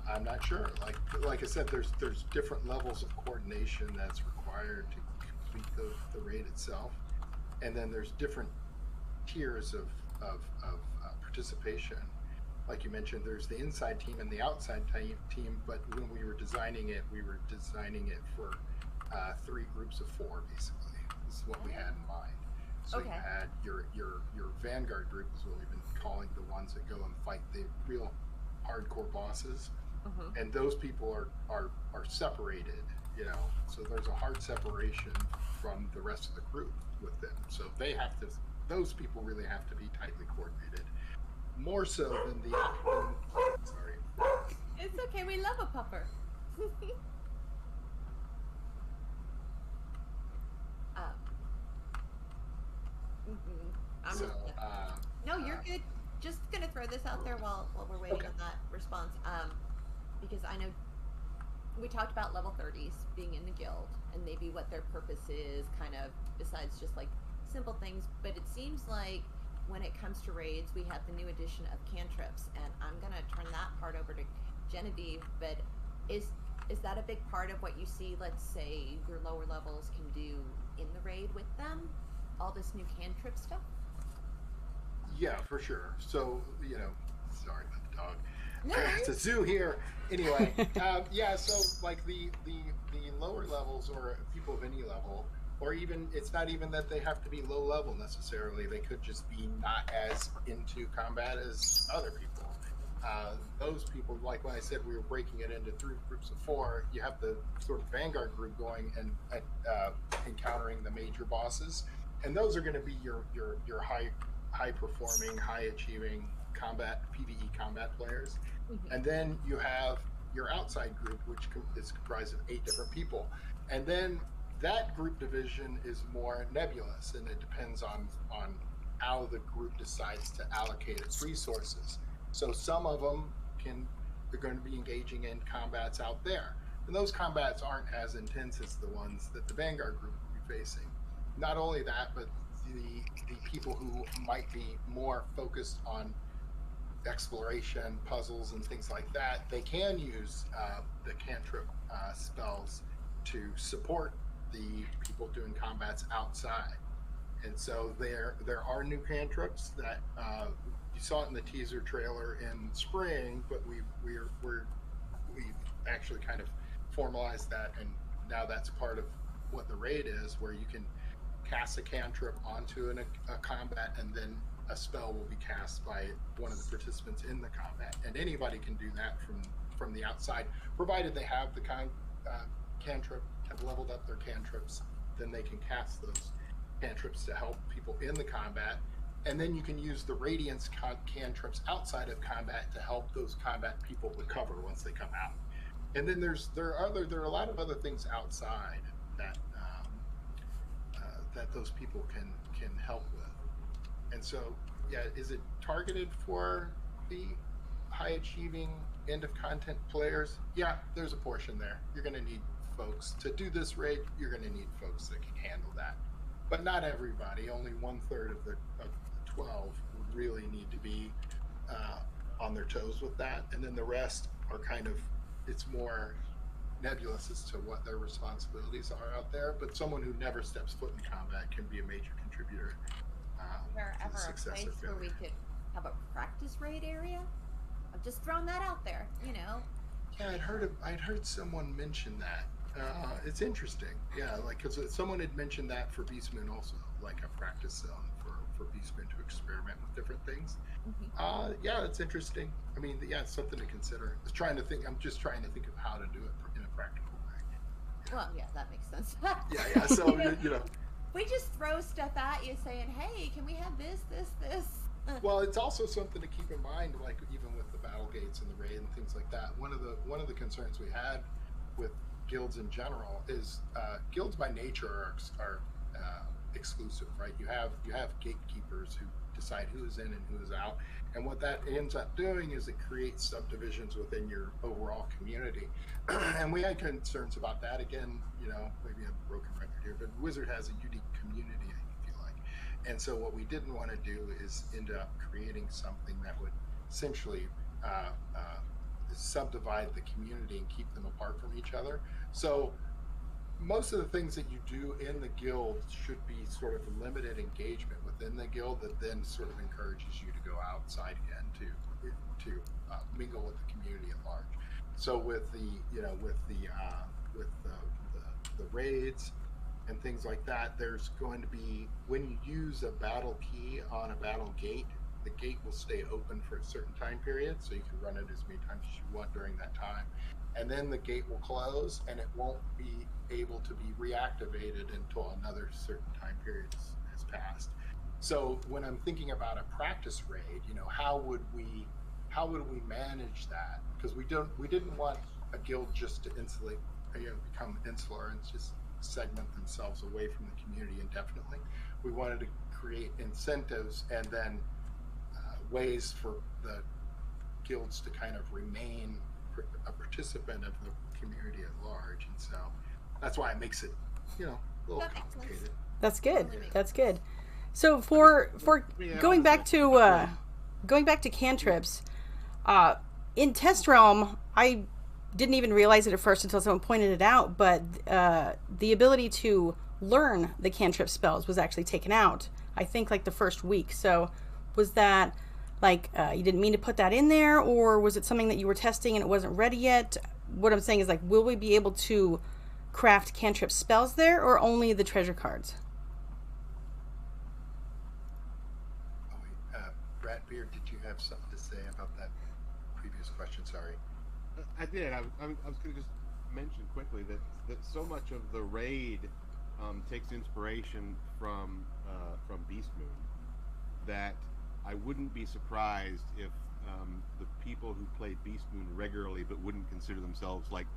I'm not sure. Like I said, there's different levels of coordination that's required to complete the raid itself, and then there's different tiers of participation. Like you mentioned, there's the inside team and the outside team. But when we were designing it for 3 groups of 4, basically. This is what we had in mind. So you had your vanguard group is what we've been calling the ones that go and fight the real hardcore bosses, and those people are separated. So there's a hard separation from the rest of the group with them. So those people really have to be tightly coordinated, more so than the. Sorry. It's okay. We love a pupper. No, you're good. Just gonna throw this out there while we're waiting on that response. Because I know we talked about level 30s being in the guild and maybe what their purpose is, kind of besides just like simple things. But it seems like when it comes to raids, we have the new addition of Cantrips, and I'm gonna turn that part over to Genevieve. But is that a big part of what you see? Let's say your lower levels can do in the raid with them, all this new Cantrip stuff. Yeah, for sure. So, sorry about the dog. No, it's a zoo here. Anyway, so like the lower levels or people of any level, or even, it's not even that they have to be low level necessarily. They could just be not as into combat as other people. Those people, like when I said we were breaking it into 3 groups of 4, you have the sort of vanguard group going and encountering the major bosses, and those are going to be your high performing, high achieving PvE combat players. And then you have your outside group, which is comprised of 8 different people. And then that group division is more nebulous, and it depends on how the group decides to allocate its resources. So some of them are going to be engaging in combats out there. And those combats aren't as intense as the ones that the Vanguard group will be facing. Not only that, but the people who might be more focused on exploration, puzzles, and things like that, they can use the cantrip spells to support the people doing combats outside. And so there are new cantrips that you saw it in the teaser trailer in spring, but we've actually kind of formalized that, and now that's part of what the raid is, where you can cast a cantrip onto a combat, and then a spell will be cast by one of the participants in the combat, and anybody can do that from the outside, provided they have the cantrip, have leveled up their cantrips. Then they can cast those cantrips to help people in the combat, and then you can use the radiance cantrips outside of combat to help those combat people recover once they come out. And then there are a lot of other things outside that that those people can help with. And so, yeah, is it targeted for the high achieving end of content players? Yeah, there's a portion there. You're going to need folks to do this raid. You're going to need folks that can handle that, but not everybody. Only 1/3 of the 12 would really need to be on their toes with that, and then the rest are kind of, it's more nebulous as to what their responsibilities are out there. But someone who never steps foot in combat can be a major contributor. Is there ever a place where we could have a practice raid area? I'm just throwing that out there, Yeah, I'd heard someone mention that. It's interesting. Yeah, like, because someone had mentioned that for Beastmoon also, like a practice zone for Beastmoon to experiment with different things. Yeah, it's interesting. I mean, yeah, it's something to consider. I'm just trying to think of how to do it in a practical way. Well, yeah, that makes sense. Yeah. So We just throw stuff at you saying, hey, can we have this? Well, it's also something to keep in mind, like even with the battle gates and the raid and things like that. One of the concerns we had with guilds in general is guilds by nature are exclusive, right? You have gatekeepers who decide who is in and who is out, and what that ends up doing is it creates subdivisions within your overall community. And we had concerns about that. Again, maybe I'm a broken record here, but Wizard has a unique community, I feel like. And so what we didn't want to do is end up creating something that would essentially subdivide the community and keep them apart from each other. So most of the things that you do in the guild should be sort of limited engagement within the guild that then sort of encourages you to go outside again to mingle with the community at large. So with the raids and things like that, there's going to be, when you use a battle key on a battle gate, the gate will stay open for a certain time period, so you can run it as many times as you want during that time. And then the gate will close and it won't be able to be reactivated until another certain time period has passed. So when I'm thinking about a practice raid, how would we manage that? Because we didn't want a guild just to insulate, become insular and just segment themselves away from the community indefinitely. We wanted to create incentives and then ways for the guilds to kind of remain a participant of the community at large, and so that's why it makes it, a little complicated. That's good. That's good. So for going back to cantrips, in Test Realm, I didn't even realize it at first until someone pointed it out, but the ability to learn the cantrip spells was actually taken out, I think, like the first week. So was that like you didn't mean to put that in there, or was it something that you were testing and it wasn't ready yet? What I'm saying is, like, will we be able to craft cantrip spells there, or only the treasure cards? Oh, wait, Ratbeard, did you have something to say about that previous question? Sorry. I did. I was going to just mention quickly that so much of the raid takes inspiration from Beast Moon that I wouldn't be surprised if the people who play Beast Moon regularly but wouldn't consider themselves like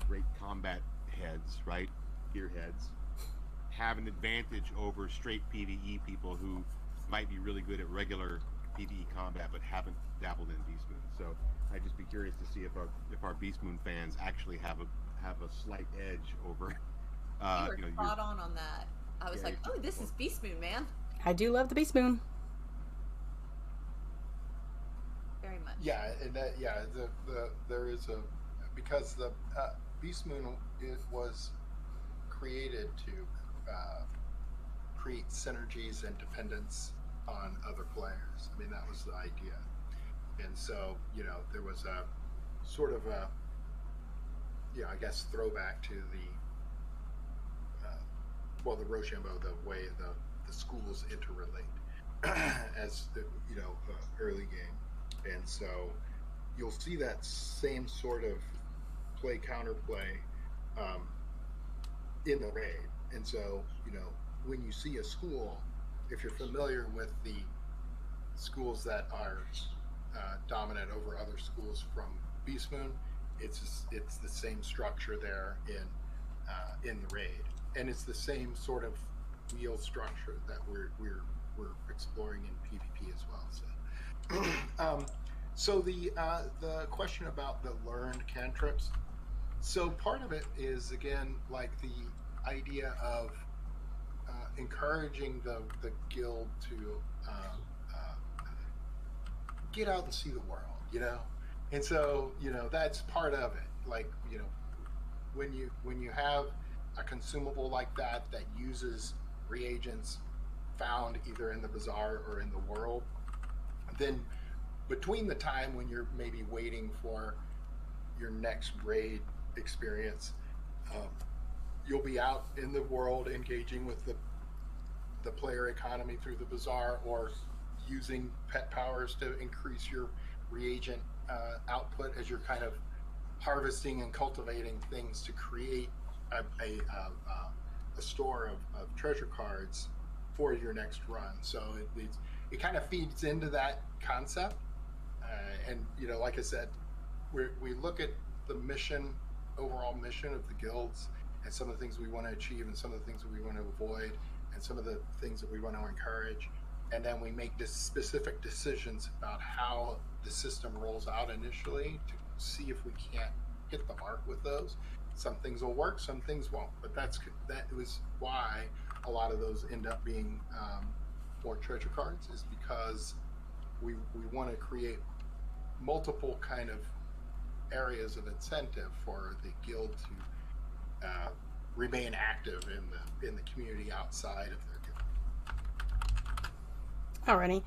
great combat heads, right? Gearheads, have an advantage over straight PvE people who might be really good at regular PvE combat but haven't dabbled in Beast Moon. So I'd just be curious to see if our Beast Moon fans actually have a slight edge over. You were spot on that. I was oh, this is Beast Moon, man. I do love the Beast Moon. Very much. Yeah, and there is because the Beast Moon was created to create synergies and dependence on other players. I mean, that was the idea. And so, there was a sort of a, I guess, throwback to the the Rochambeau, the way the schools interrelate as the early game. And so you'll see that same sort of counterplay in the raid. And so, when you see a school, if you're familiar with the schools that are dominant over other schools from Beast Moon, it's the same structure there in the raid, and it's the same sort of wheel structure that we're exploring in PvP as well. So the question about the learned cantrips. So part of it is, again, like the idea of encouraging the guild to get out and see the world, and so that's part of it. Like, when you have a consumable like that uses reagents found either in the bazaar or in the world, then between the time when you're maybe waiting for your next raid experience, you'll be out in the world engaging with the player economy through the bazaar, or using pet powers to increase your reagent output as you're kind of harvesting and cultivating things to create a a store of treasure cards for your next run. So it kind of feeds into that concept. And like I said, we look at the overall mission of the guilds, and some of the things we want to achieve, and some of the things that we want to avoid, and some of the things that we want to encourage. And then we make specific decisions about how the system rolls out initially to see if we can't hit the mark with those. Some things will work, some things won't. But that was why a lot of those end up being more treasure cards, is because we want to create multiple kind of areas of incentive for the guild to remain active in the community outside of their guild. Alrighty.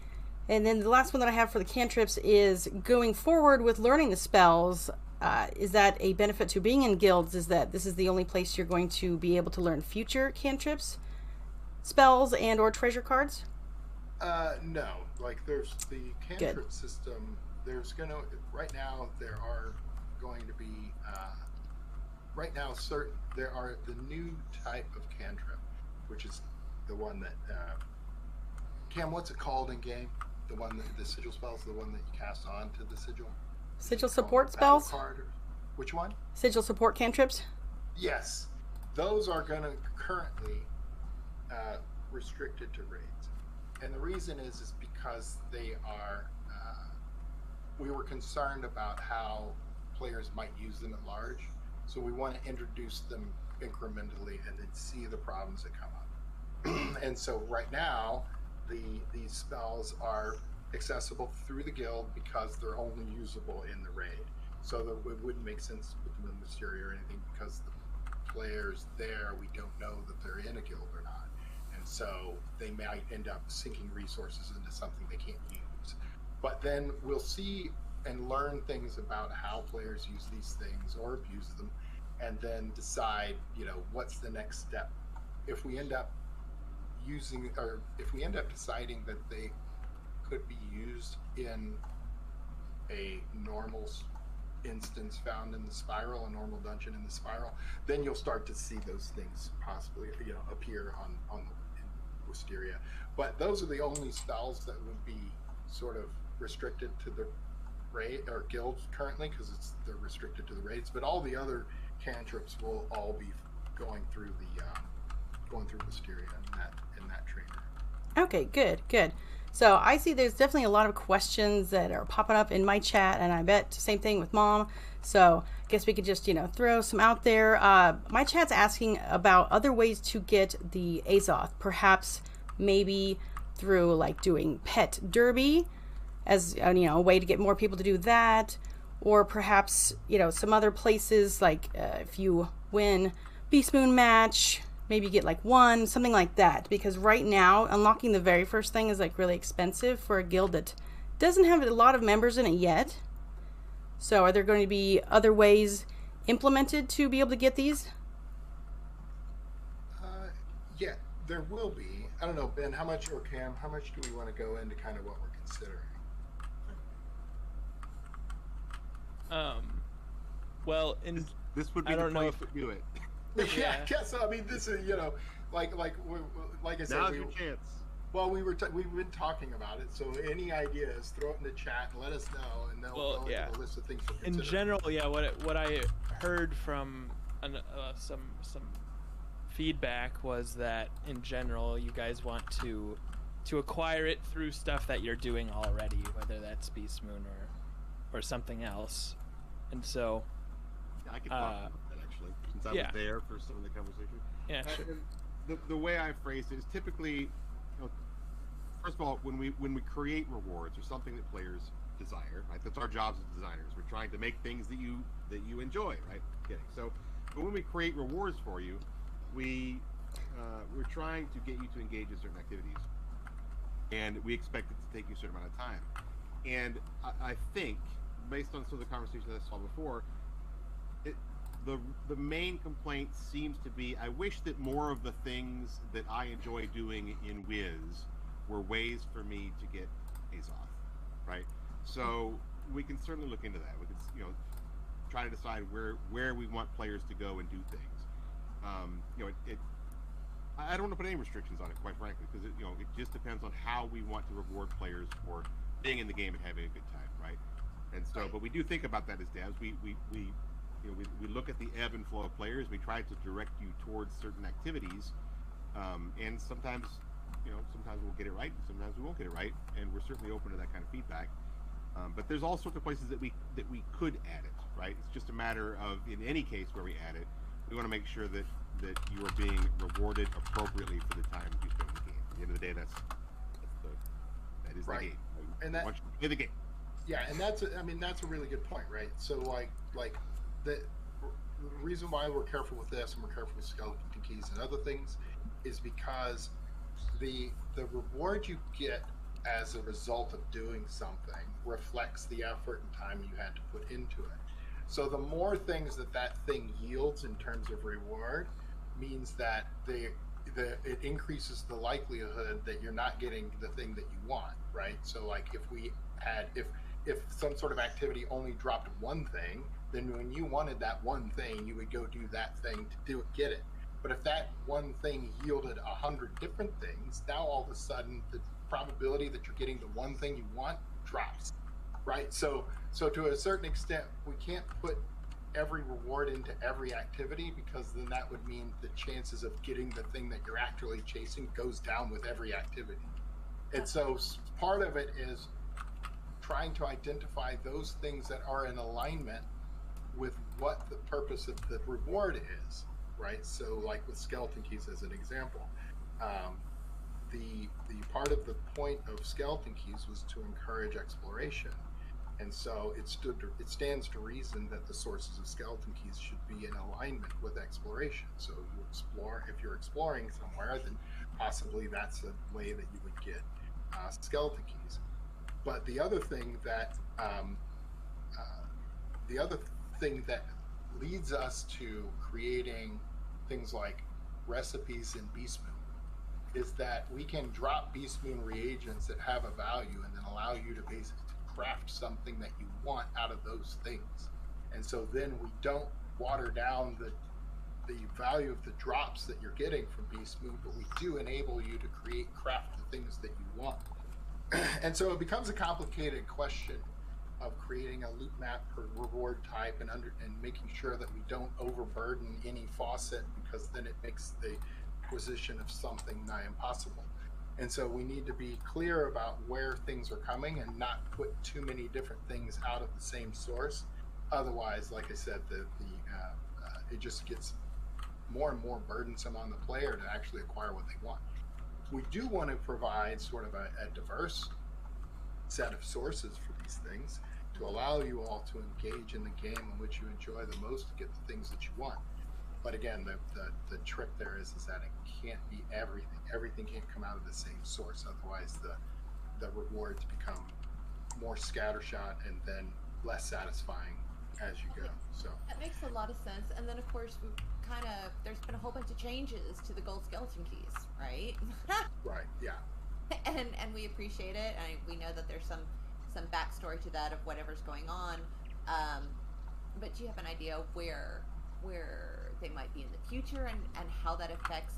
And then the last one that I have for the cantrips is going forward with learning the spells. Is that a benefit to being in guilds? Is that this is the only place you're going to be able to learn future cantrips, spells, and or treasure cards? No. Like there's the cantrip system. There's right now there are going to be there are the new type of cantrip, which is the one that Cam, what's it called in game? The one that the sigil spells, the one that you cast on to the sigil. Sigil support spells? Which one? Sigil support cantrips? Yes. Those are going to currently restricted to raids. And the reason is because they are, we were concerned about how players might use them at large. So we want to introduce them incrementally and then see the problems that come up. And so right now, these spells are accessible through the guild because they're only usable in the raid. So that it wouldn't make sense to put them in Mysteria or anything, because the players there, we don't know that they're in a guild or not. And so they might end up sinking resources into something they can't use. But then we'll see and learn things about how players use these things or abuse them, and then decide, what's the next step. If we end up deciding that they could be used in a normal instance found in the spiral, a normal dungeon in the spiral, then you'll start to see those things possibly appear in Wisteria. But those are the only spells that would be sort of restricted to the raid or guilds currently, because they're restricted to the raids. But all the other cantrips will all be going through Wisteria in that trainer. Okay, good. So I see there's definitely a lot of questions that are popping up in my chat, and I bet same thing with Mom. So I guess we could just, throw some out there. My chat's asking about other ways to get the Azoth, perhaps maybe through like doing pet derby as a way to get more people to do that, or perhaps some other places like if you win Beast Moon match, maybe you get like one, something like that. Because right now, unlocking the very first thing is like really expensive for a guild that doesn't have a lot of members in it yet. So are there going to be other ways implemented to be able to get these? Yeah, there will be. I don't know, Ben, how much, or Cam, how much do we want to go into kind of what we're considering? Well, this would be the place to do it. Yeah, I guess. I mean, this is like I said. Now's your chance. Well, we've been talking about it. So any ideas, throw it in the chat and let us know, and then we'll go into the list of things to consider. In general, what I heard from some feedback was that in general, you guys want to acquire it through stuff that you're doing already, whether that's Beast Moon or something else. And so I could talk about that actually, since I was there for some of the conversation. Yeah, sure. The way I phrased it is typically, first of all, when we create rewards or something that players desire, right? That's our jobs as designers. We're trying to make things that you enjoy, right? But when we create rewards for you, we're trying to get you to engage in certain activities, and we expect it to take you a certain amount of time. And I think, based on some of the conversations I saw before, the main complaint seems to be, I wish that more of the things that I enjoy doing in Wiz were ways for me to get Azoth, right? So we can certainly look into that. We can, try to decide where we want players to go and do things. I don't want to put any restrictions on it, quite frankly, because it just depends on how we want to reward players for being in the game and having a good time, right? And so, but we do think about that as devs. We look at the ebb and flow of players. We try to direct you towards certain activities, and sometimes we'll get it right, and sometimes we won't get it right, and we're certainly open to that kind of feedback. But there's all sorts of places that we could add it, right? It's just a matter of, in any case where we add it, we want to make sure that you are being rewarded appropriately for the time you spend in the game. At the end of the day, that is the game. And that, once you play the game. Yeah, and that's a really good point, right? So like the reason why we're careful with this and we're careful with skeleton keys and other things is because the reward you get as a result of doing something reflects the effort and time you had to put into it. So the more things that thing yields in terms of reward means that it increases the likelihood that you're not getting the thing that you want, right? So like if some sort of activity only dropped one thing, then when you wanted that one thing, you would go do that thing to get it. But if that one thing yielded 100 different things, now all of a sudden the probability that you're getting the one thing you want drops, right? So to a certain extent, we can't put every reward into every activity, because then that would mean the chances of getting the thing that you're actually chasing goes down with every activity. And so part of it is trying to identify those things that are in alignment with what the purpose of the reward is, right? So like with skeleton keys as an example, the part of the point of skeleton keys was to encourage exploration. And so it stands to reason that the sources of skeleton keys should be in alignment with exploration. So you explore, if you're exploring somewhere, then possibly that's a way that you would get skeleton keys. But the other thing that leads us to creating things like recipes in Beast Moon is that we can drop Beast Moon reagents that have a value and then allow you to basically craft something that you want out of those things. And so then we don't water down the value of the drops that you're getting from Beast Moon, but we do enable you to craft the things that you want. And so it becomes a complicated question of creating a loot map per reward type and making sure that we don't overburden any faucet, because then it makes the acquisition of something nigh impossible. And so we need to be clear about where things are coming and not put too many different things out of the same source. Otherwise, like I said, it just gets more and more burdensome on the player to actually acquire what they want. We do want to provide sort of a diverse set of sources for these things to allow you all to engage in the game in which you enjoy the most to get the things that you want. But again, the trick there is that it can't be everything. Everything can't come out of the same source. Otherwise, the rewards become more scattershot and then less satisfying as you go. So that makes a lot of sense. And then of course there's been a whole bunch of changes to the gold skeleton keys, right? Right. Yeah. And we appreciate it, and we know that there's some backstory to that of whatever's going on. But do you have an idea where they might be in the future and how that affects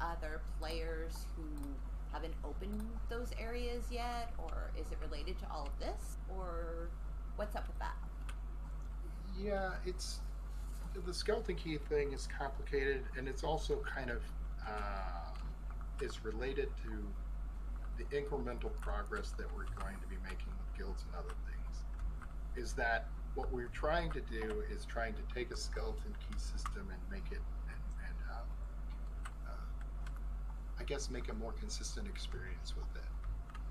other players who haven't opened those areas yet? Or is it related to all of this? Or what's up with that? Yeah, the skeleton key thing is complicated, and it's also kind of is related to the incremental progress that we're going to be making with guilds and other things. Is that what we're trying to do is trying to take a skeleton key system and make it I guess make a more consistent experience with it.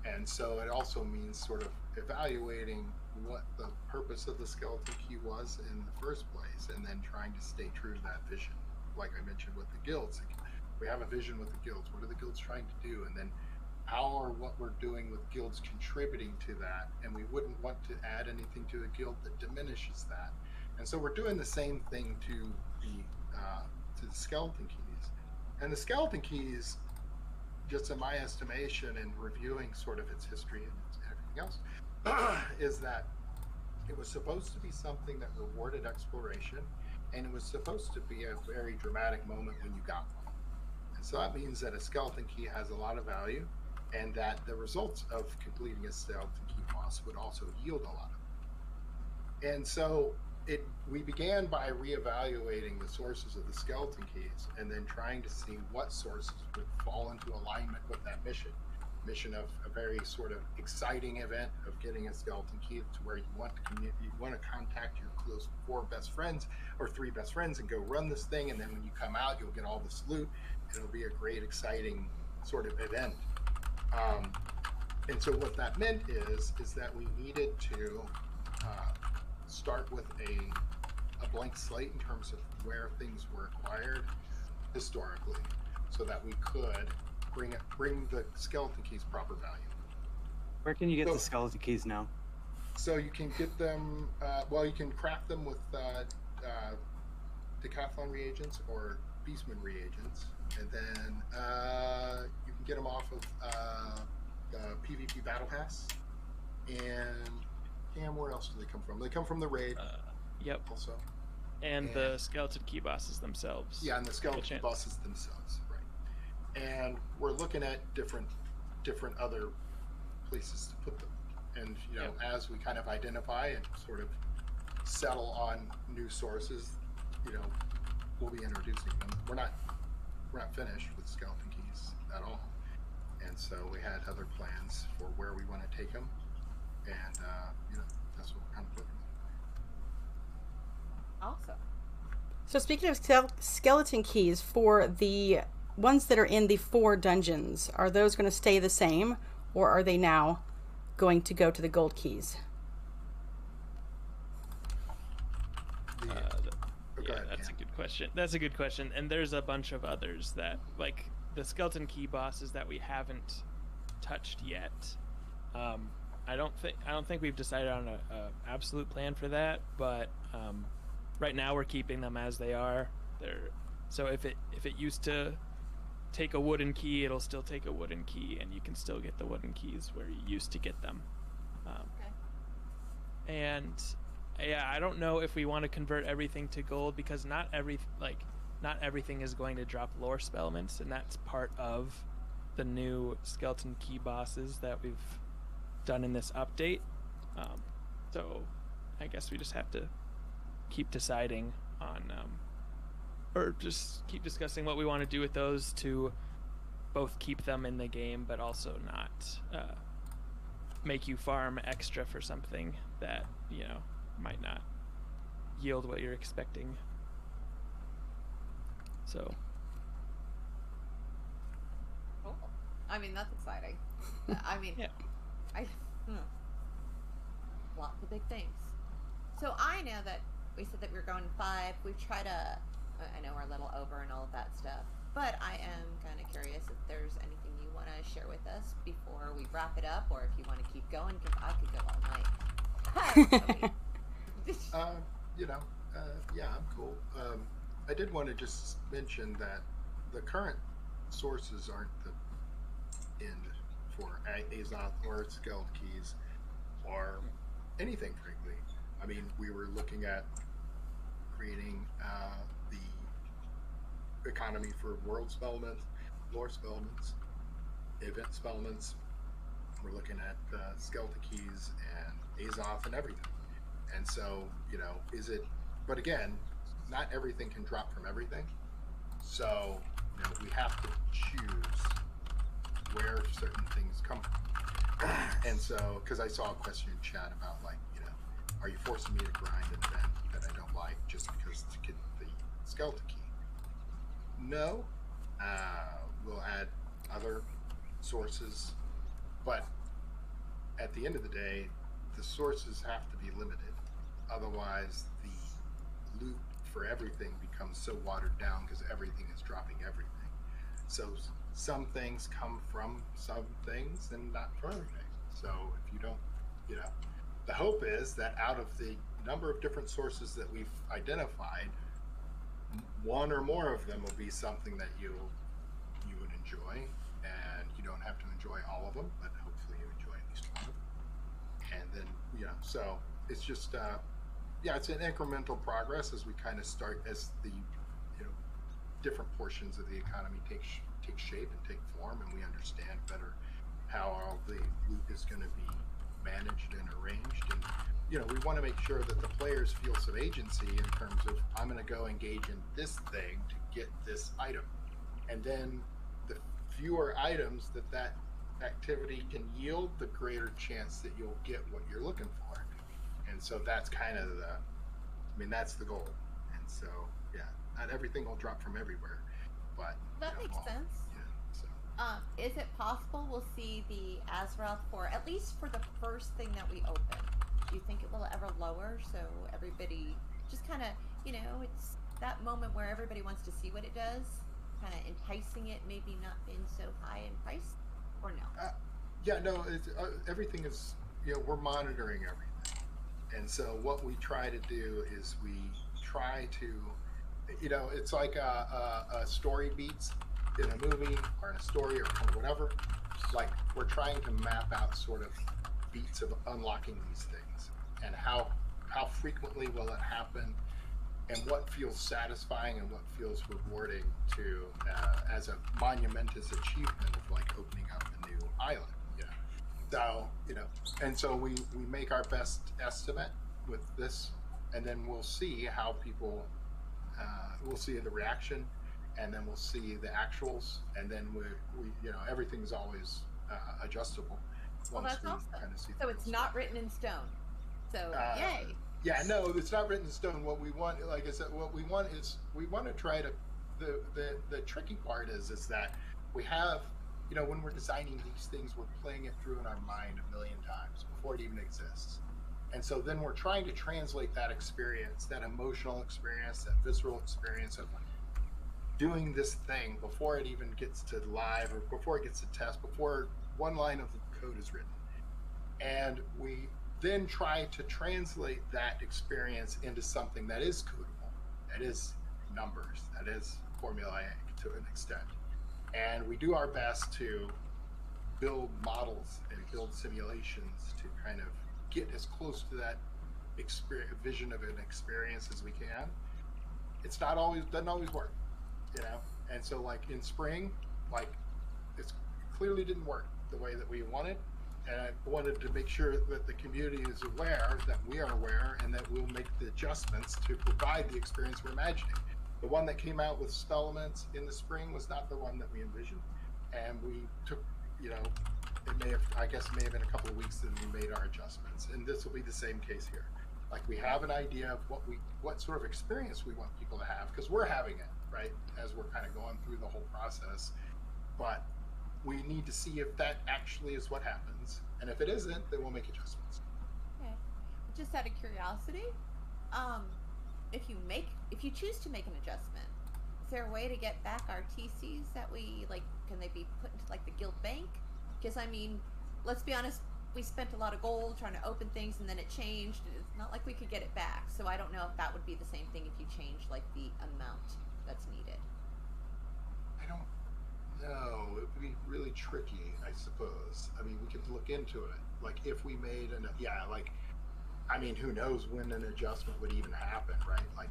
And so it also means sort of evaluating what the purpose of the skeleton key was in the first place, and then trying to stay true to that vision. Like I mentioned with the guilds, we have a vision with the guilds. What are the guilds trying to do? And then how are what we're doing with guilds contributing to that? And we wouldn't want to add anything to a guild that diminishes that. And so we're doing the same thing to the skeleton keys. And the skeleton keys, just in my estimation and reviewing sort of its history and everything else, is that it was supposed to be something that rewarded exploration, and it was supposed to be a very dramatic moment when you got one. And So that means that a skeleton key has a lot of value, and that the results of completing a skeleton key boss would also yield a lot of it. And so we began by reevaluating the sources of the skeleton keys, and then trying to see what sources would fall into alignment with that mission of a very sort of exciting event of getting a skeleton key to where you want to contact your close 4 best friends or 3 best friends and go run this thing, and then when you come out, you'll get all this loot. It'll be a great, exciting sort of event. And so what that meant is that we needed to start with a blank slate in terms of where things were acquired historically, so that we could bring the skeleton keys proper value. Where can you get the skeleton keys now? So you can get them, you can craft them with decathlon reagents or beastman reagents, and then you can get them off of the PvP Battle Pass. And where else do they come from? They come from the raid. Yep. Also. And the skeleton key bosses themselves. Yeah, and the skeleton key bosses themselves, right. And we're looking at different other places to put them. And, as we kind of identify and sort of settle on new sources, we'll be introducing them. We're not finished with skeleton keys at all. And so we had other plans for where we want to take them. And, that's what we're kind of looking at. Awesome. So speaking of skeleton keys, for the ones that are in the 4 dungeons, are those going to stay the same, or are they now going to go to the gold keys? That's a good question. That's a good question. And there's a bunch of others that, like the skeleton key bosses that we haven't touched yet. I don't think we've decided on a absolute plan for that, but right now we're keeping them as they are. So if it used to take a wooden key, it'll still take a wooden key, and you can still get the wooden keys where you used to get them. And yeah, I don't know if we want to convert everything to gold, because not everything is going to drop lore spellments, and that's part of the new skeleton key bosses that we've done in this update. So I guess we just have to keep deciding on or just keep discussing what we want to do with those to both keep them in the game but also not make you farm extra for something that might not yield what you're expecting. So cool. I mean, that's exciting. I mean, yeah. Lots of big things. So I know that we said that we were going 5. We've tried I know we're a little over and all of that stuff, but I am kind of curious if there's anything you want to share with us before we wrap it up, or if you want to keep going, because I could go all night. Yeah, I'm cool. I did want to just mention that the current sources aren't the end for Azoth or skeleton keys or anything, frankly. I mean, we were looking at creating the economy for world spellments, lore spellments, event spellments. We're looking at skeleton keys and Azoth and everything. And so, but again, not everything can drop from everything. So, we have to choose where certain things come from. And so, because I saw a question in chat about, are you forcing me to grind an event that I don't like just because to get the skeleton key? No. We'll add other sources, but at the end of the day, the sources have to be limited. Otherwise, the loot for everything becomes so watered down because everything is dropping everything. So some things come from some things and not from everything. So if you don't, the hope is that out of the number of different sources that we've identified, one or more of them will be something that you would enjoy, and you don't have to enjoy all of them, but hopefully you enjoy at least one of them. And then, so it's just, it's an incremental progress as we kind of start, as the, different portions of the economy take take shape and take form, and we understand better how all the loot is going to be managed and arranged. And we want to make sure that the players feel some agency in terms of, I'm going to go engage in this thing to get this item, and then the fewer items that activity can yield, the greater chance that you'll get what you're looking for. And so that's kind of that's the goal. And so not everything will drop from everywhere, but that makes sense. Is it possible we'll see the Azeroth for, at least for the first thing that we open? Do you think it will ever lower, so everybody just kind of, it's that moment where everybody wants to see what it does, kind of enticing it, maybe not being so high in price, or no? No, it's, everything is, we're monitoring everything. And so what we try to do is we try to, it's like a story beats in a movie or in a story or kind of whatever. Like, we're trying to map out sort of beats of unlocking these things, and how frequently will it happen, and what feels satisfying and what feels rewarding to as a monumentous achievement of like opening up a new island. So and so we make our best estimate with this, and then we'll see how people we'll see the reaction, and then we'll see the actuals, and then we everything's always adjustable. Well, that's awesome. So it's not written in stone. So yay. Yeah, no, it's not written in stone. What we want, like I said, what we want is we want to try to. The tricky part is that we have, when we're designing these things, we're playing it through in our mind a million times before it even exists. And so then we're trying to translate that experience, that emotional experience, that visceral experience of doing this thing before it even gets to live, or before it gets to test, before one line of the code is written. And we then try to translate that experience into something that is codable, that is numbers, that is formulaic to an extent. And we do our best to build models and build simulations to kind of get as close to that vision of an experience as we can. It's not always, doesn't always work, And so like in spring, like it clearly didn't work the way that we wanted. And I wanted to make sure that the community is aware, that we are aware, and that we'll make the adjustments to provide the experience we're imagining. The one that came out with spell elements in the spring was not the one that we envisioned. And we took, it may have been a couple of weeks that we made our adjustments. And this will be the same case here. Like, we have an idea of what sort of experience we want people to have, because we're having it, right, as we're kind of going through the whole process. But we need to see if that actually is what happens, and if it isn't, then we'll make adjustments. Okay. Just out of curiosity, if you choose to make an adjustment, is there a way to get back our TCs that we like? Can they be put into like the guild bank? Because let's be honest, we spent a lot of gold trying to open things, and then it changed. It's not like we could get it back. So I don't know if that would be the same thing if you change like the amount that's needed. I don't. No, it would be really tricky, I suppose. I mean, we could look into it. Like, if we made who knows when an adjustment would even happen, right? Like,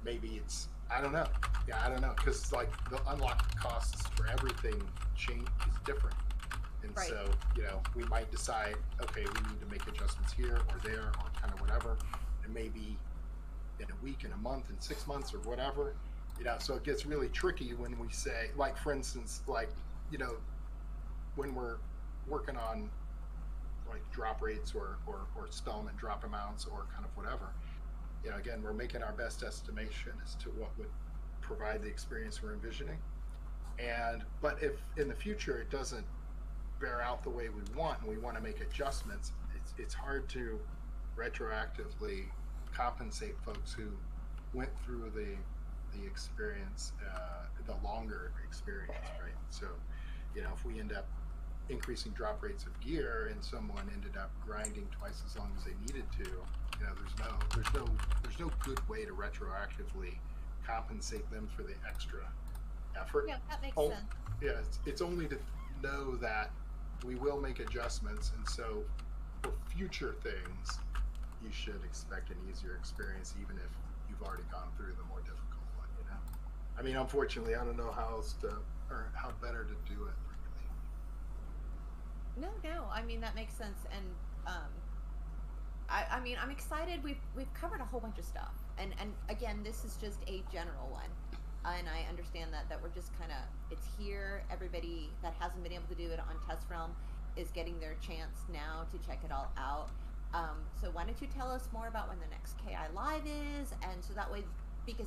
maybe it's, I don't know. Yeah, I don't know. Because, like, the unlock costs for everything is different. And right. So, we might decide, okay, we need to make adjustments here or there or kind of whatever. And maybe in a week, in a month, in 6 months or whatever. So it gets really tricky when we say, like, for instance, like, when we're working on like drop rates or spellment drop amounts or kind of whatever, again, we're making our best estimation as to what would provide the experience we're envisioning. But if in the future it doesn't bear out the way we want and we want to make adjustments, it's hard to retroactively compensate folks who went through the experience, the longer experience, right? So, if we end up increasing drop rates of gear and someone ended up grinding twice as long as they needed to, there's no good way to retroactively compensate them for the extra effort. Yeah, that makes sense. Yeah, it's only to know that we will make adjustments, and so for future things, you should expect an easier experience, even if you've already gone through the more difficult one. I mean, unfortunately, I don't know how better No, I mean, that makes sense. And I mean, I'm excited. We've covered a whole bunch of stuff. And again, this is just a general one. And I understand that we're just kind of, it's here. Everybody that hasn't been able to do it on Test Realm is getting their chance now to check it all out. So why don't you tell us more about when the next KI Live is? And so that way, because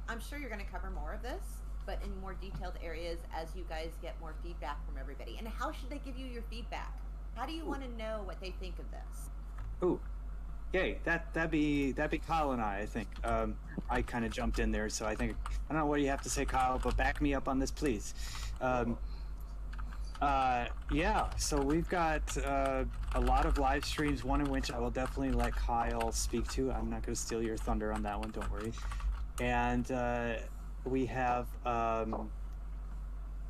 I'm sure you're going to cover more of this, but in more detailed areas as you guys get more feedback from everybody. And how should they give you your feedback? How do you want to know what they think of this? Ooh, yay! That'd be Kyle and I think. I kind of jumped in there, so I don't know what you have to say, Kyle, but back me up on this, please. Yeah. So we've got a lot of live streams. One in which I will definitely let Kyle speak to. I'm not going to steal your thunder on that one. Don't worry. And we have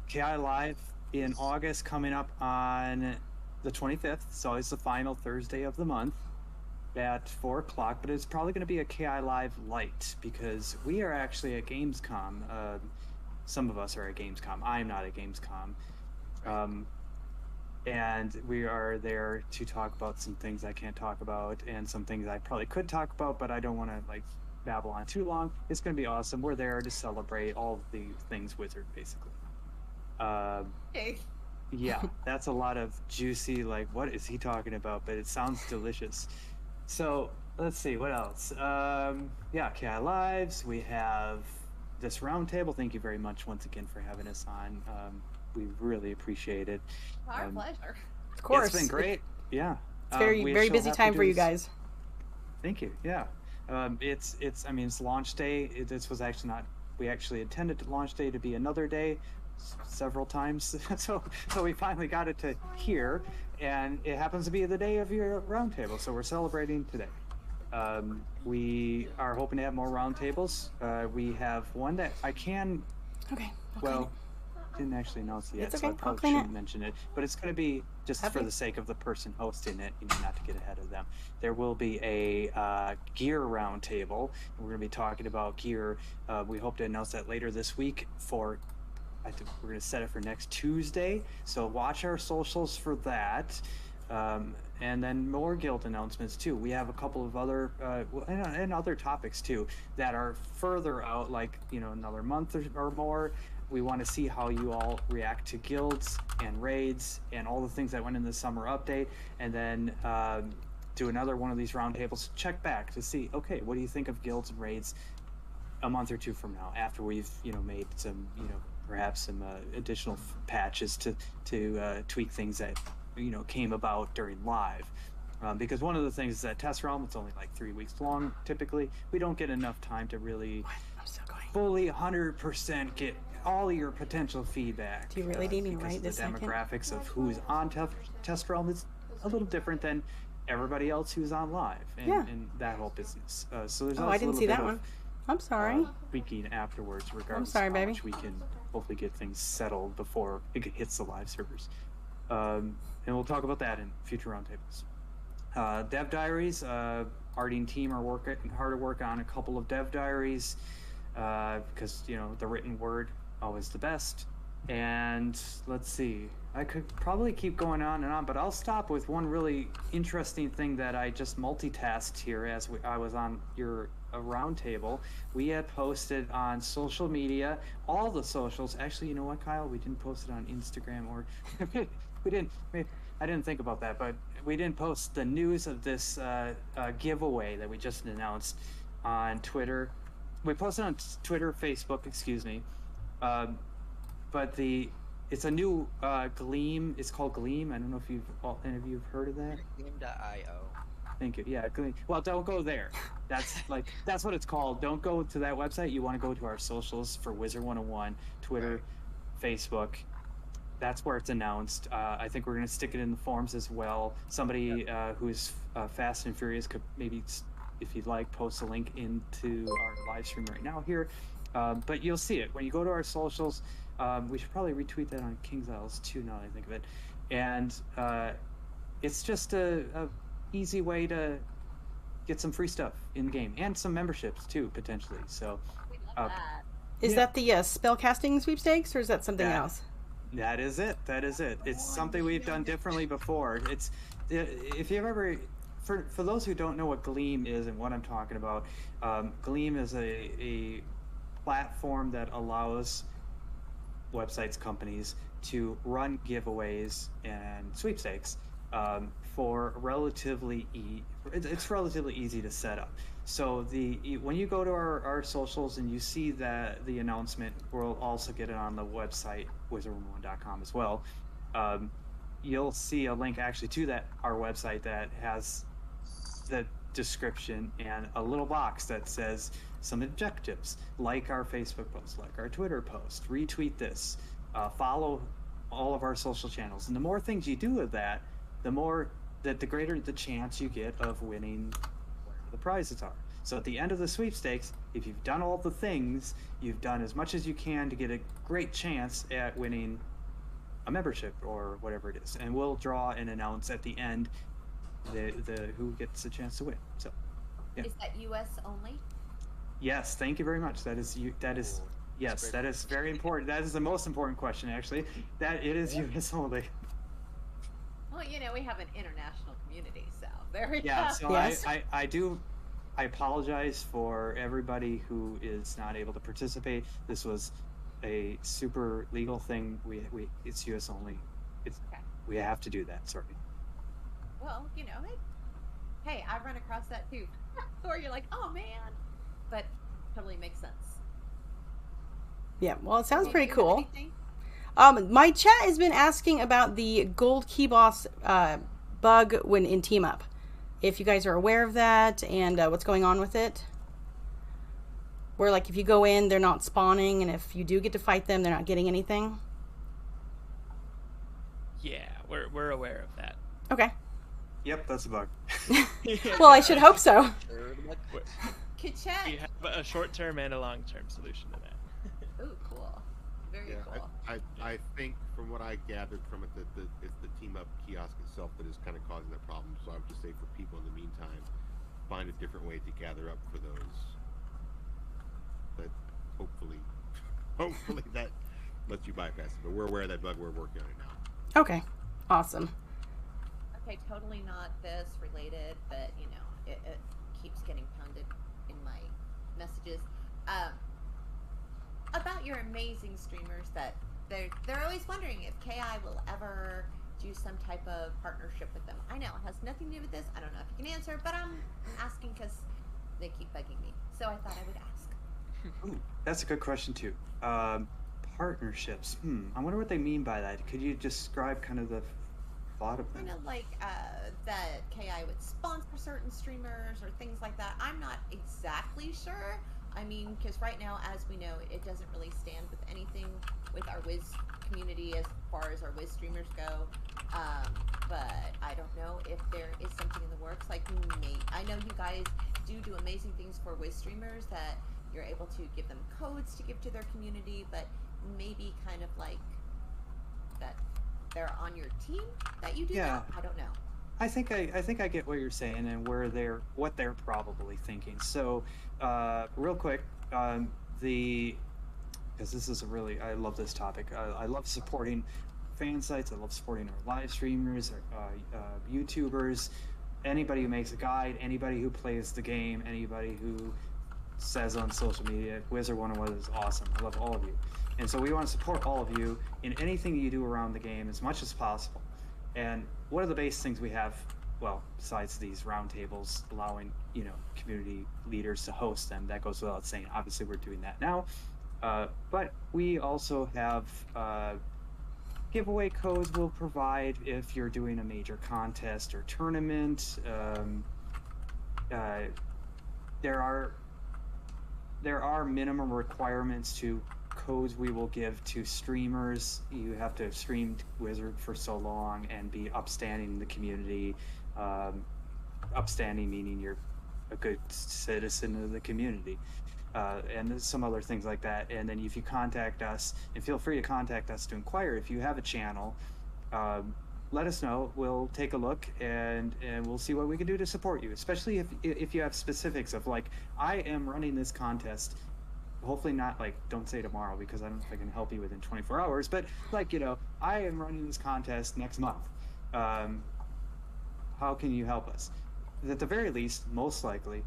KI Live in August coming up on the 25th. It's always the final Thursday of the month at 4 o'clock, but it's probably going to be a KI Live light because we are actually at Gamescom. Some of us are at Gamescom. I'm not at Gamescom. And we are there to talk about some things I can't talk about and some things I probably could talk about, but I don't want to like babble on too long. It's going to be awesome. We're there to celebrate all of the things Wizard, basically. Hey. Yeah, that's a lot of juicy, like, what is he talking about? But it sounds delicious. So let's see, what else? Yeah, KI Lives. We have this roundtable. Thank you very much once again for having us on. We really appreciate it. Our pleasure. Of course. It's been great. Yeah. It's very busy time for you guys. Thank you. Yeah. I mean, it's launch day. This was actually not, we actually intended launch day to be another day several times. so we finally got it to here, and it happens to be the day of your roundtable. So we're celebrating today. We are hoping to have more roundtables. We have one that I can, didn't actually announce it yet, so I probably shouldn't mention it. But it's going to be just for the sake of the person hosting it, not to get ahead of them. There will be a gear roundtable. We're going to be talking about gear. We hope to announce that later this week. I think we're going to set it for next Tuesday. So watch our socials for that. And then more guild announcements too. We have a couple of other and other topics too that are further out, like another month or more. We want to see how you all react to guilds and raids and all the things that went in the summer update, and then do another one of these roundtables. Check back to see, okay, what do you think of guilds and raids a month or two from now, after we've made some perhaps some additional patches to tweak things that came about during live. Because one of the things is that Test Realm, it's only like 3 weeks long typically. We don't get enough time to really fully 100% get all your potential feedback. Do you really need me right this second? The demographics of who's on Test Realm is a little different than everybody else who's on live and that whole business. So there's I didn't see that one. I'm sorry. Tweaking afterwards, regardless of how much we can hopefully get things settled before it hits the live servers. And we'll talk about that in future roundtables. Dev diaries. Artie and team are working hard to work on a couple of dev diaries because the written word always the best. And let's see, I could probably keep going on and on, but I'll stop with one really interesting thing that I just multitasked here as I was on your roundtable. We had posted on social media, all the socials. Actually, you know what, Kyle? We didn't post it on Instagram, or we didn't. I didn't think about that, but we didn't post the news of this giveaway that we just announced on Twitter. We posted on Twitter, Facebook, excuse me. But it's a new Gleam. It's called Gleam. I don't know if any of you have heard of that. Gleam.io. Thank you. Yeah, Gleam. Well, don't go there. That's what it's called. Don't go to that website. You want to go to our socials for Wizard 101, Twitter, Facebook. That's where it's announced. I think we're going to stick it in the forums as well. Somebody who's fast and furious could maybe, if you'd like, post a link into our live stream right now here. But you'll see it when you go to our socials. We should probably retweet that on KINGSISLE's too, now that I think of it. And it's just a easy way to get some free stuff in the game and some memberships too, potentially. So We love that. Is that the spellcasting sweepstakes, or is that something else? That is it. That is it. It's something we've done differently before. It's if you've ever, for those who don't know what Gleam is and what I'm talking about, Gleam is a platform that allows websites, companies to run giveaways and sweepstakes for relatively it's relatively easy to set up. So when you go to our socials and you see that the announcement, we'll also get it on the website wizardwoman.com as well. You'll see a link actually to our website that has the description and a little box that says some objectives, like our Facebook post, like our Twitter post, retweet this, follow all of our social channels. And the more things you do with that, the greater the chance you get of winning whatever the prizes are. So at the end of the sweepstakes, if you've done all the things, you've done as much as you can to get a great chance at winning a membership or whatever it is. And we'll draw and announce at the end the who gets a chance to win. So yeah. Is that US only? Yes, thank you very much. That is yes, that is very important. That is the most important question, actually. That it is US only. Well, we have an international community, so there we Yeah, go. so Yes. I apologize for everybody who is not able to participate. This was a super legal thing. It's US only. Okay. We have to do that. Sorry. Well, hey, I run across that too. Or you're like, oh man, but totally makes sense. Yeah, well, it sounds Do pretty you have cool. anything? My chat has been asking about the gold key boss bug when in team up. If you guys are aware of that and what's going on with it. Where like if you go in, they're not spawning, and if you do get to fight them, they're not getting anything. Yeah, we're aware of that. Okay. Yep, that's a bug. Well, I should hope so. Could chat. We have a short-term and a long-term solution to that. Ooh, cool. Very Yeah, cool. I think from what I gathered from it that it's the team up kiosk itself that is kind of causing that problem. So I would just say for people in the meantime, find a different way to gather up for those. That hopefully that lets you bypass it. But we're aware of that bug. We're working on it now. Okay. Awesome. Okay, totally not this related, but it keeps getting pounded in my messages. About your amazing streamers that they're always wondering if KI will ever do some type of partnership with them. I know it has nothing to do with this. I don't know if you can answer, but I'm asking because they keep bugging me. So I thought I would ask. Ooh, that's a good question too. Partnerships. I wonder what they mean by that. Could you describe kind of the thought of that? Kind of like that KI would sponsor certain streamers or things like that. I'm not exactly sure. I mean, because right now, as we know, it doesn't really stand with anything with our Wiz community as far as our Wiz streamers go. But I don't know if there is something in the works. Like, I know you guys do amazing things for Wiz streamers that you're able to give them codes to give to their community, but maybe kind of like that they're on your team that you do that? I don't know. I think I get what you're saying and what they're probably thinking. So, real quick, because this is I love this topic. I love supporting fan sites. I love supporting our live streamers, our YouTubers, anybody who makes a guide, anybody who plays the game, anybody who says on social media, Wizard 101 is awesome. I love all of you. And so we want to support all of you in anything you do around the game as much as possible. And one of the base things we have, well, besides these roundtables allowing, community leaders to host them, that goes without saying. Obviously, we're doing that now. But we also have giveaway codes we'll provide if you're doing a major contest or tournament. There are minimum requirements to codes we will give to streamers. You have to have streamed Wizard for so long and be upstanding in the community. Upstanding meaning you're a good citizen of the community. And there's some other things like that. And then if you contact us, and feel free to contact us to inquire if you have a channel, let us know. We'll take a look and we'll see what we can do to support you, especially if you have specifics of like, I am running this contest hopefully not like, don't say tomorrow, because I don't know if I can help you within 24 hours, but like, I am running this contest next month. How can you help us? At the very least, most likely,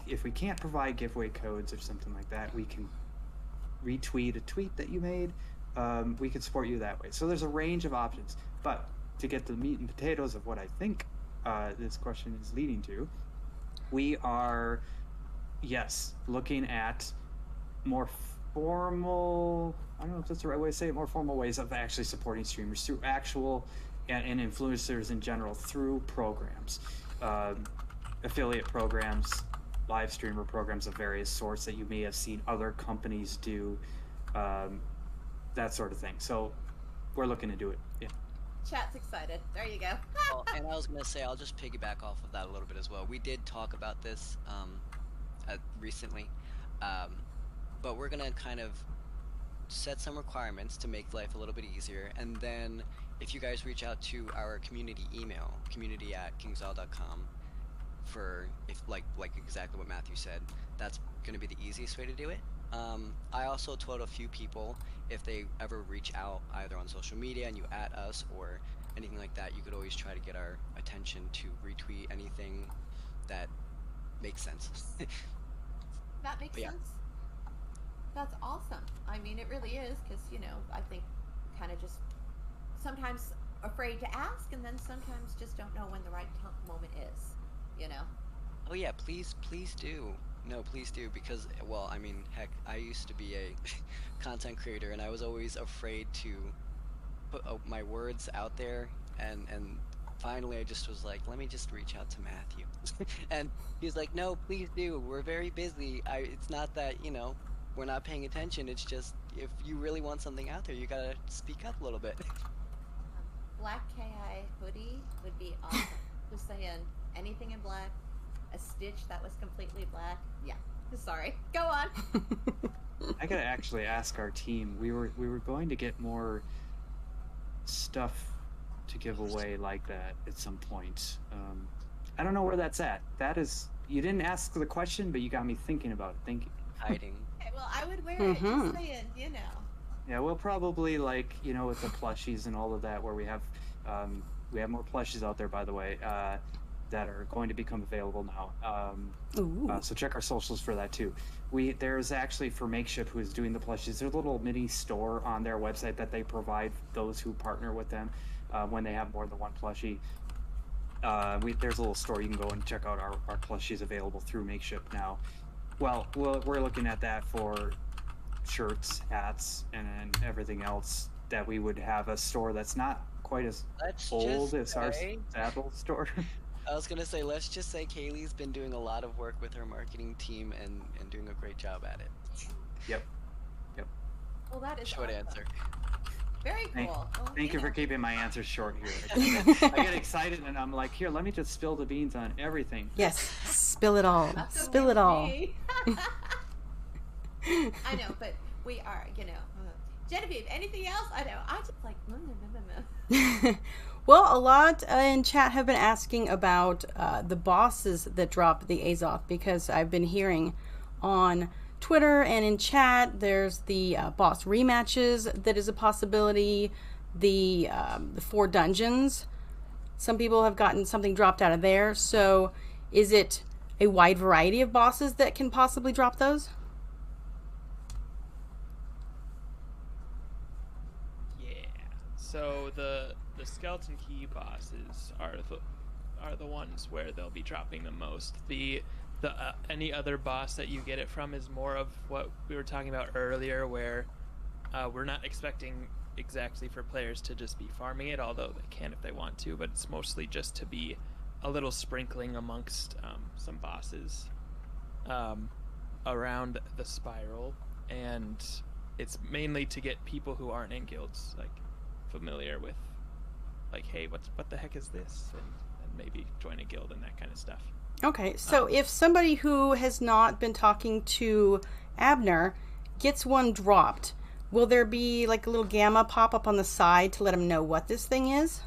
if we can't provide giveaway codes or something like that, we can retweet a tweet that you made. We can support you that way. So there's a range of options. But to get the meat and potatoes of what I think this question is leading to, we are, yes, looking at more formal, I don't know if that's the right way to say it, more formal ways of actually supporting streamers through actual and influencers in general through programs, affiliate programs, live streamer programs of various sorts that you may have seen other companies do, that sort of thing. So we're looking to do it. Yeah. Chat's excited. There you go. Well, and I was going to say, I'll just piggyback off of that a little bit as well. We did talk about this recently, but we're going to kind of set some requirements to make life a little bit easier. And then if you guys reach out to our community email, community@kingsisle.com, for if like exactly what Matthew said, that's going to be the easiest way to do it. I also told a few people, if they ever reach out either on social media and you at us or anything like that, you could always try to get our attention to retweet anything that makes sense. That makes sense. That's awesome. I mean, it really is, because, I think kind of just sometimes afraid to ask, and then sometimes just don't know when the right moment is, Oh yeah, please do. No, please do, because, well, I mean, heck, I used to be a content creator, and I was always afraid to put my words out there, and finally I just was like, let me just reach out to Matthew. And he's like, no, please do, we're very busy. It's not that, we're not paying attention, it's just, if you really want something out there, you gotta speak up a little bit. Black KI hoodie would be awesome. Just saying, anything in black. A stitch that was completely black. Yeah. Sorry. Go on. I gotta actually ask our team. We were going to get more stuff to give away like that at some point. I don't know where that's at. That is, you didn't ask the question, but you got me thinking about it. Thank you. Hiding. Okay, well, I would wear it. Just saying, Yeah, we'll probably like, with the plushies and all of that, where we have more plushies out there, by the way. That are going to become available now. So check our socials for that too. There's actually, for Makeshift, who is doing the plushies, there's a little mini store on their website that they provide those who partner with them when they have more than one plushie. There's a little store you can go and check out our plushies available through Makeshift now. Well, we're looking at that for shirts, hats, and everything else, that we would have a store that's not quite as old as our Saddle store. I was gonna say, let's just say Kaylee's been doing a lot of work with her marketing team and doing a great job at it. Yep. Well, that is short awesome. Answer. Very cool. Thank you for keeping my answers short here. I get excited and I'm like, here, let me just spill the beans on everything. Yes, spill it all. Spill it all. I know, but we are, Genevieve, anything else? I know. I just like, Well, a lot in chat have been asking about the bosses that drop the Azoth, because I've been hearing on Twitter and in chat there's the boss rematches that is a possibility, the 4 dungeons. Some people have gotten something dropped out of there. So is it a wide variety of bosses that can possibly drop those? Yeah. So the skeleton key bosses are the ones where they'll be dropping the most. The any other boss that you get it from is more of what we were talking about earlier, where we're not expecting exactly for players to just be farming it, although they can if they want to, but it's mostly just to be a little sprinkling amongst some bosses around the spiral, and it's mainly to get people who aren't in guilds familiar with hey, what the heck is this, and maybe join a guild and that kind of stuff. Okay, so if somebody who has not been talking to Abner gets one dropped, will there be a little gamma pop up on the side to let them know what this thing is?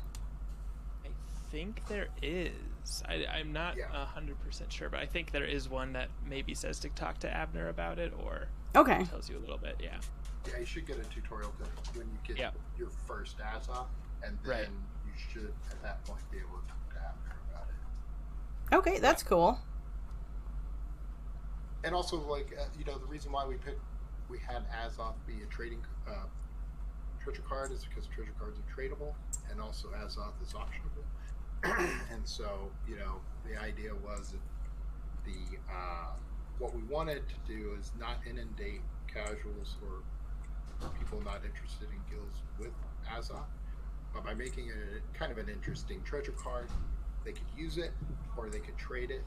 I think there is. I'm not 100% sure, but I think there is one that maybe says to talk to Abner about it, or Okay. Tells you a little bit, yeah. Yeah, you should get a tutorial when you get your first Azoth, and then you should, at that point, be able to talk to Abner about it. Okay, that's cool. And also, like, you know, the reason why we had Azoth be a trading treasure card is because treasure cards are tradable, and also Azoth is optionable. And so, you know, the idea was that what we wanted to do is not inundate casuals or people not interested in guilds with Azoth, but by making it kind of an interesting treasure card, they could use it, or they could trade it,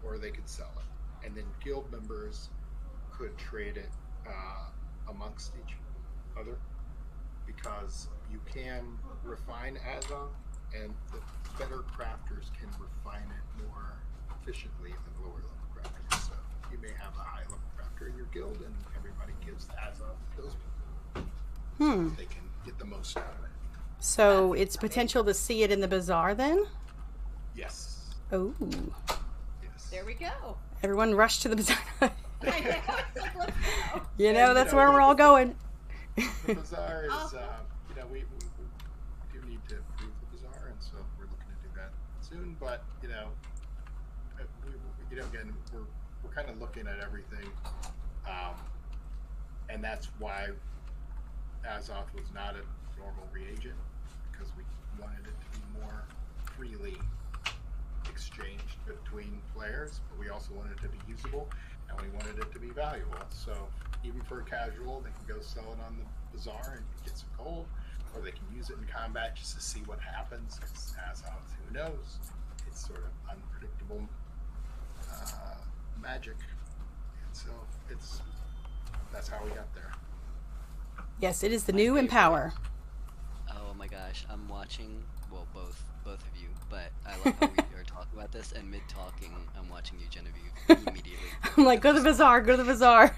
or they could sell it. And then guild members could trade it amongst each other, because you can refine Azoth, and the better crafters can refine it more efficiently than lower level crafters. So you may have a high level crafter in your guild, and everybody gives the Azoth to those people. So they can get the most out of it. So it's potential to see it in the bazaar then? Yes. Oh. Yes. There we go. Everyone rush to the bazaar. I know. It's like, let's go. You know, that's where we're all going. The bazaar is, you know, we do need to improve the bazaar, and so we're looking to do that soon. But you know, again, we're kind of looking at everything, and that's why Azoth was not a normal reagent, because we wanted it to be more freely exchanged between players, but we also wanted it to be usable, and we wanted it to be valuable. So even for a casual, they can go sell it on the bazaar and get some gold, or they can use it in combat just to see what happens, because Azoth, who knows, it's sort of unpredictable magic, and so that's how we got there. Yes, it is the new Empower. Oh my gosh, I'm watching, well, both of you, but I love how we are talking about this, and mid-talking, I'm watching you, Genevieve, immediately. I'm like, go to the bazaar, go to the bazaar.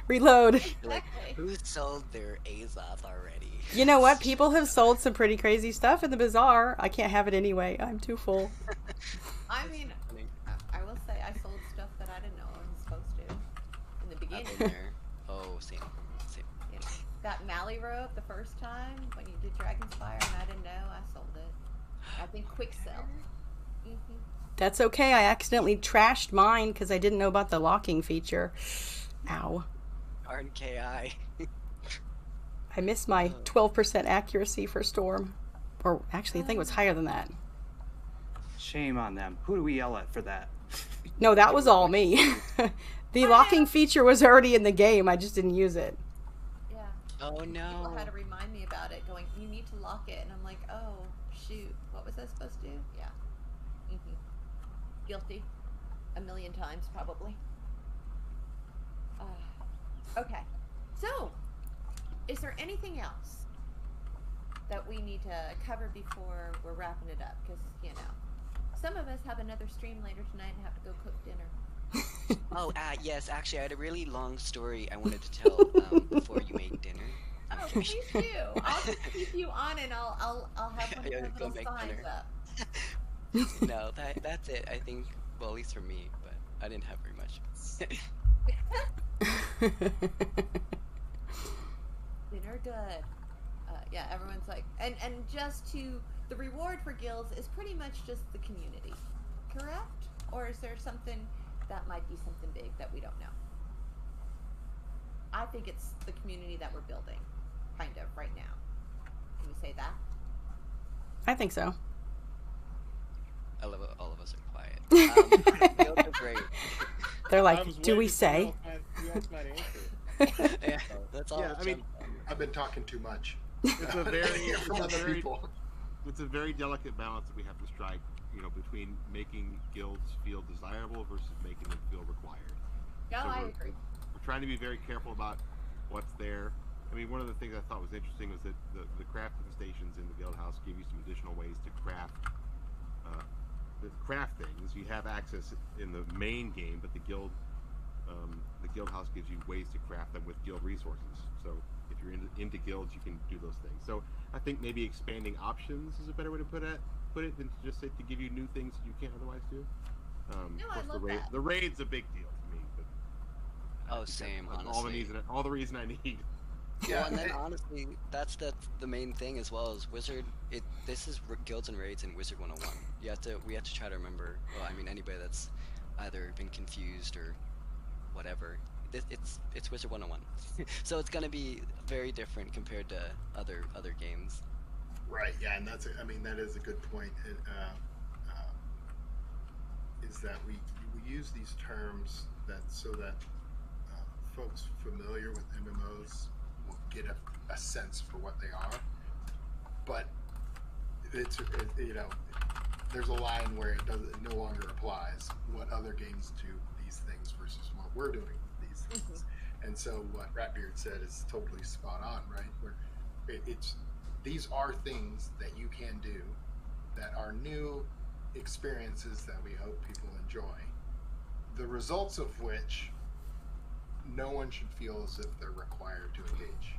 Reload. You're like, who sold their Azoth already? You know what? People have sold some pretty crazy stuff in the bazaar. I can't have it anyway. I'm too full. I mean, I will say I sold stuff that I didn't know I was supposed to in the beginning. I've been there. Oh, same. You know, that Mally robe the first time when you did Dragon's Fire and I didn't know, I sold it. I've been quick sell. That's okay. I accidentally trashed mine because I didn't know about the locking feature. Ow. RNKI. I missed my 12% accuracy for Storm. Or actually, I think it was higher than that. Shame on them. Who do we yell at for that? No, that was all me. The locking feature was already in the game. I just didn't use it. Yeah. Oh no. People had to remind me about it, going, you need to lock it. And I'm like, oh, shoot. What was I supposed to do? Yeah. Guilty. 1,000,000 times, probably. Okay. So, is there anything else that we need to cover before we're wrapping it up? Because, you know, some of us have another stream later tonight and have to go cook dinner. Oh, yes, actually, I had a really long story I wanted to tell before you make dinner. Oh, please do. I'll just keep you on and I'll have one of those Go little make signs dinner. up. No, that's it, I think. Well, at least for me, but I didn't have very much. Dinner good. Yeah, everyone's like, and just to, the reward for guilds is pretty much just the community, correct? Or is there something that might be something big that we don't know? I think it's the community that we're building, kind of, right now. Can we say that? I think so. I love it. All of us are quiet. Guilds are great. They're like, do we say? Yeah, that's all. Yeah, I mean, I've been talking too much. It's a very, From other people. it's a very delicate balance that we have to strike, you know, between making guilds feel desirable versus making them feel required. No, So I we're- agree. We're trying to be very careful about what's there. I mean, one of the things I thought was interesting was that the crafting stations in the guild house give you some additional ways to craft things. You have access in the main game, but the guild house gives you ways to craft them with guild resources. So if you're into guilds, you can do those things. So I think maybe expanding options is a better way to put it than to just say to give you new things that you can't otherwise do. No, Of I course, love that. The raid's a big deal to me, but Oh, same. That's Honestly, all the reason I need. Yeah, well, and then honestly, that's the main thing as well as Wizard. This is Guilds and Raids in Wizard 101. We have to try to remember. Well, I mean, anybody that's either been confused or whatever. It's Wizard 101. So it's gonna be very different compared to other games. Right. Yeah, and that is a good point. Is that we use these terms so that folks familiar with MMOs will get a sense for what they are, but it's there's a line where it no longer applies. What other games do these things versus what we're doing with these things. And so what Ratbeard said is totally spot on, right? Where these are things that you can do that are new experiences that we hope people enjoy, the results of which no one should feel as if they're required to engage.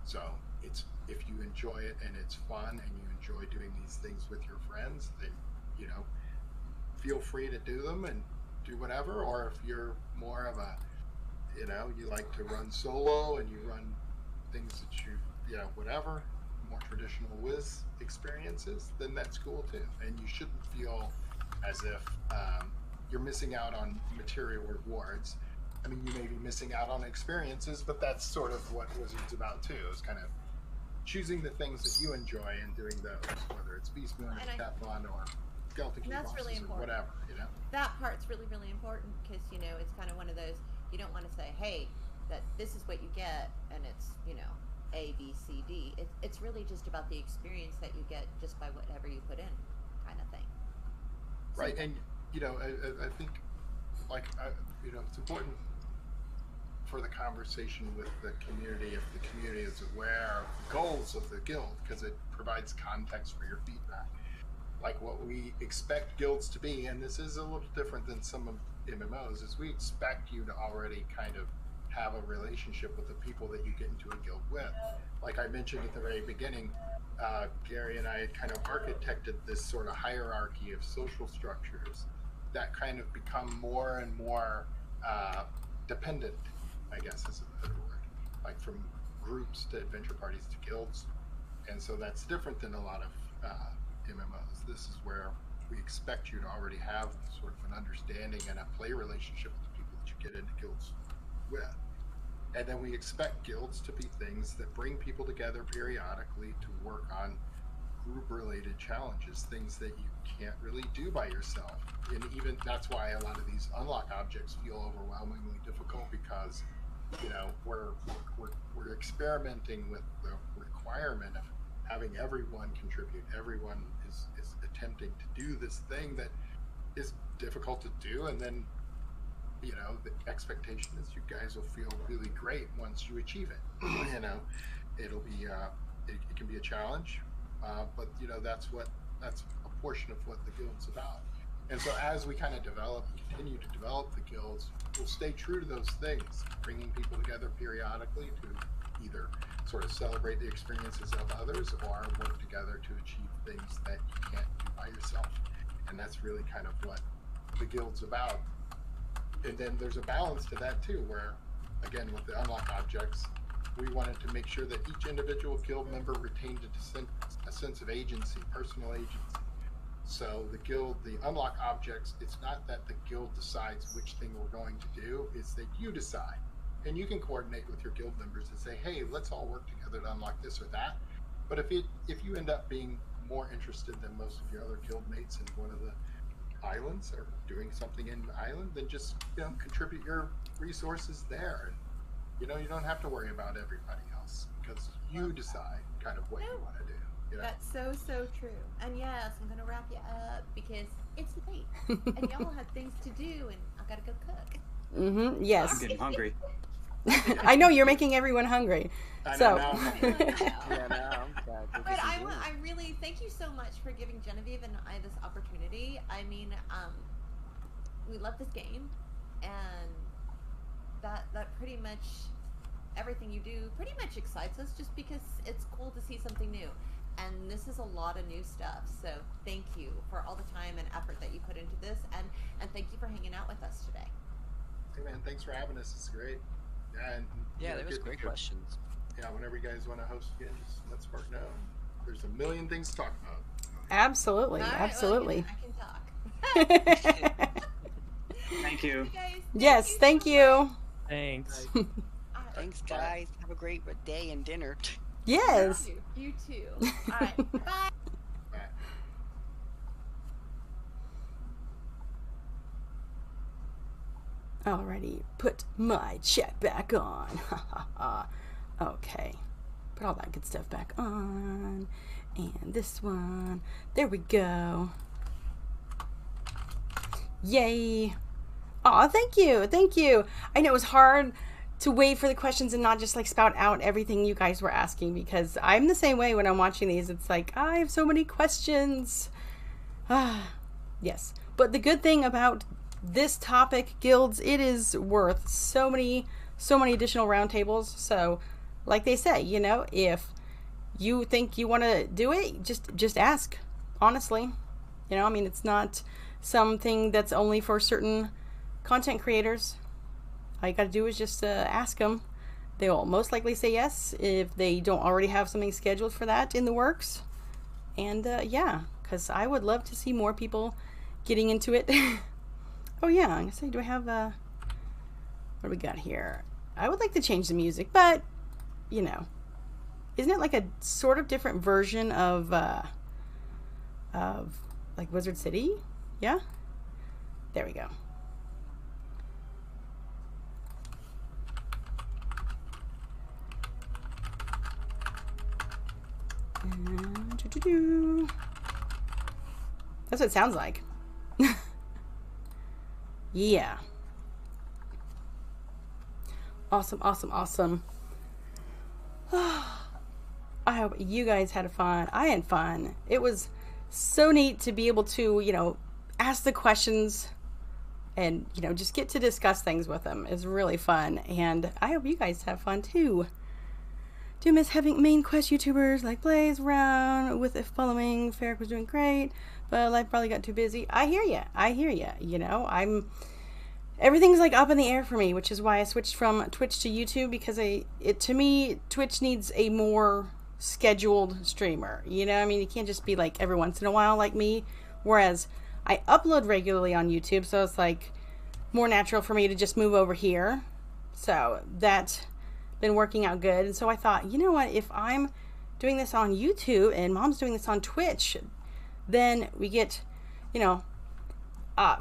So it's, if you enjoy it and it's fun and you enjoy doing these things with your friends, then feel free to do them and do whatever. Or if you're more of a you like to run solo and you run things that you whatever, more traditional Wiz experiences, then that's cool too. And you shouldn't feel as if you're missing out on material rewards. I mean, you may be missing out on experiences, but that's sort of what Wizard's about too, is kind of choosing the things that you enjoy and doing those, whether it's Beast Moon or Decathlon or Skeleton Key bosses or whatever, That part's really, really important because, it's kind of one of those, you don't want to say, hey, that this is what you get and it's, A, B, C, D. It's really just about the experience that you get just by whatever you put in, kind of thing. Right, and I think, it's important for the conversation with the community if the community is aware of the goals of the guild, because it provides context for your feedback. Like what we expect guilds to be, and this is a little different than some of MMOs, is we expect you to already kind of have a relationship with the people that you get into a guild with. Like I mentioned at the very beginning, Gary and I had kind of architected this sort of hierarchy of social structures that kind of become more and more dependent, I guess is a better word, like from groups to adventure parties to guilds. And so that's different than a lot of MMOs. This is where we expect you to already have sort of an understanding and a play relationship with the people that you get into guilds with. And then we expect guilds to be things that bring people together periodically to work on group-related challenges, things that you can't really do by yourself. And even that's why a lot of these unlock objects feel overwhelmingly difficult, because we're experimenting with the requirement of having everyone contribute. Everyone is attempting to do this thing that is difficult to do, and then the expectation is you guys will feel really great once you achieve it. It'll be it can be a challenge, but that's a portion of what the guild's about. And so as we kind of continue to develop the guilds, we'll stay true to those things, bringing people together periodically to either sort of celebrate the experiences of others or work together to achieve things that you can't do by yourself. And that's really kind of what the guild's about. And then there's a balance to that too, where again with the unlock objects, we wanted to make sure that each individual guild member retained a sense of agency, personal agency. So the unlock objects, it's not that the guild decides which thing we're going to do, it's that you decide. And you can coordinate with your guild members and say, hey, let's all work together to unlock this or that. But if you end up being more interested than most of your other guild mates in one of the islands or doing something in the island, then just contribute your resources there. And you don't have to worry about everybody else, because you decide kind of what you want to do. That's so true. And yes, I'm gonna wrap you up because it's late and y'all have things to do, and I gotta go cook. Yes. I'm getting hungry. I know you're making everyone hungry. But I really thank you so much for giving Genevieve and I this opportunity. I mean, we love this game, and that pretty much everything you do pretty much excites us, just because it's cool to see something new. And this is a lot of new stuff, so thank you for all the time and effort that you put into this, and thank you for hanging out with us today. Hey man, thanks for having us. It's great. Yeah, and Yeah, there was great questions. Yeah, whenever you guys want to host again, just let Spark know. There's a million things to talk about. Absolutely, All right, absolutely. Well, I can talk. Thank you. Guys, Yes, thank you. Thanks. Thanks, guys. Have a great day and dinner. Yes. You too. All right. Bye. Bye. Alrighty, put my chat back on. Okay, put all that good stuff back on. And this one. There we go. Yay. Aw, thank you. Thank you. I know it was hard to wait for the questions and not just like spout out everything you guys were asking, because I'm the same way when I'm watching these. It's like, I have so many questions. Yes. But the good thing about this topic, guilds, it is worth so many additional roundtables. So like they say, you know, if you think you want to do it, just ask, honestly. You know, I mean, it's not something that's only for certain content creators. All you got to do is just ask them. They will most likely say yes if they don't already have something scheduled for that in the works. And yeah, because I would love to see more people getting into it. Oh yeah, I'm gonna say, do I have what do we got here? I would like to change the music, but you know, isn't it like a sort of different version of like Wizard City? Yeah, there we go. That's what it sounds like. Yeah. Awesome, awesome, awesome. I hope you guys had fun. I had fun. It was so neat to be able to, you know, ask the questions and, you know, just get to discuss things with them. It's really fun. And I hope you guys have fun too. Do miss having main quest YouTubers like Blaze around with the following. Ferric was doing great, but life probably got too busy. I hear ya. I hear ya. You know, everything's like up in the air for me, which is why I switched from Twitch to YouTube, because to me, Twitch needs a more scheduled streamer. You know, I mean, you can't just be like every once in a while like me, whereas I upload regularly on YouTube, so it's like more natural for me to just move over here. So that's been working out good. And so I thought, you know what, if I'm doing this on YouTube and Mom's doing this on Twitch, then we get, you know,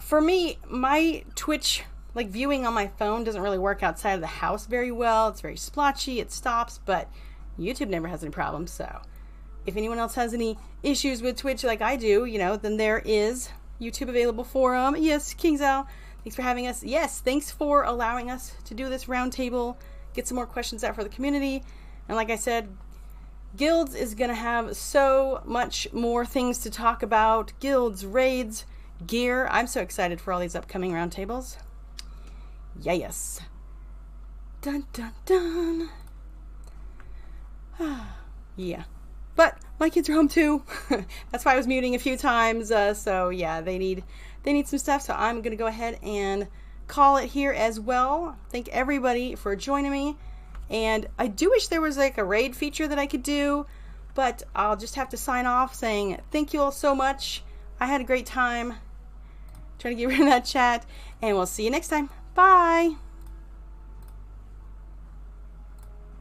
for me, my Twitch like viewing on my phone doesn't really work outside of the house very well. It's very splotchy, it stops, but YouTube never has any problems. So if anyone else has any issues with Twitch like I do, you know, then there is YouTube available for them. Yes, KINGSISLE, thanks for having us. Yes, thanks for allowing us to do this roundtable, get some more questions out for the community. And like I said, Guilds is going to have so much more things to talk about. Guilds, raids, gear. I'm so excited for all these upcoming roundtables. Yes. Dun dun dun. Yeah. But my kids are home too. That's why I was muting a few times. So yeah, they need some stuff. So I'm going to go ahead and call it here as well. Thank everybody for joining me. And I do wish there was like a raid feature that I could do, but I'll just have to sign off saying thank you all so much. I had a great time trying to get rid of that chat, and we'll see you next time. Bye.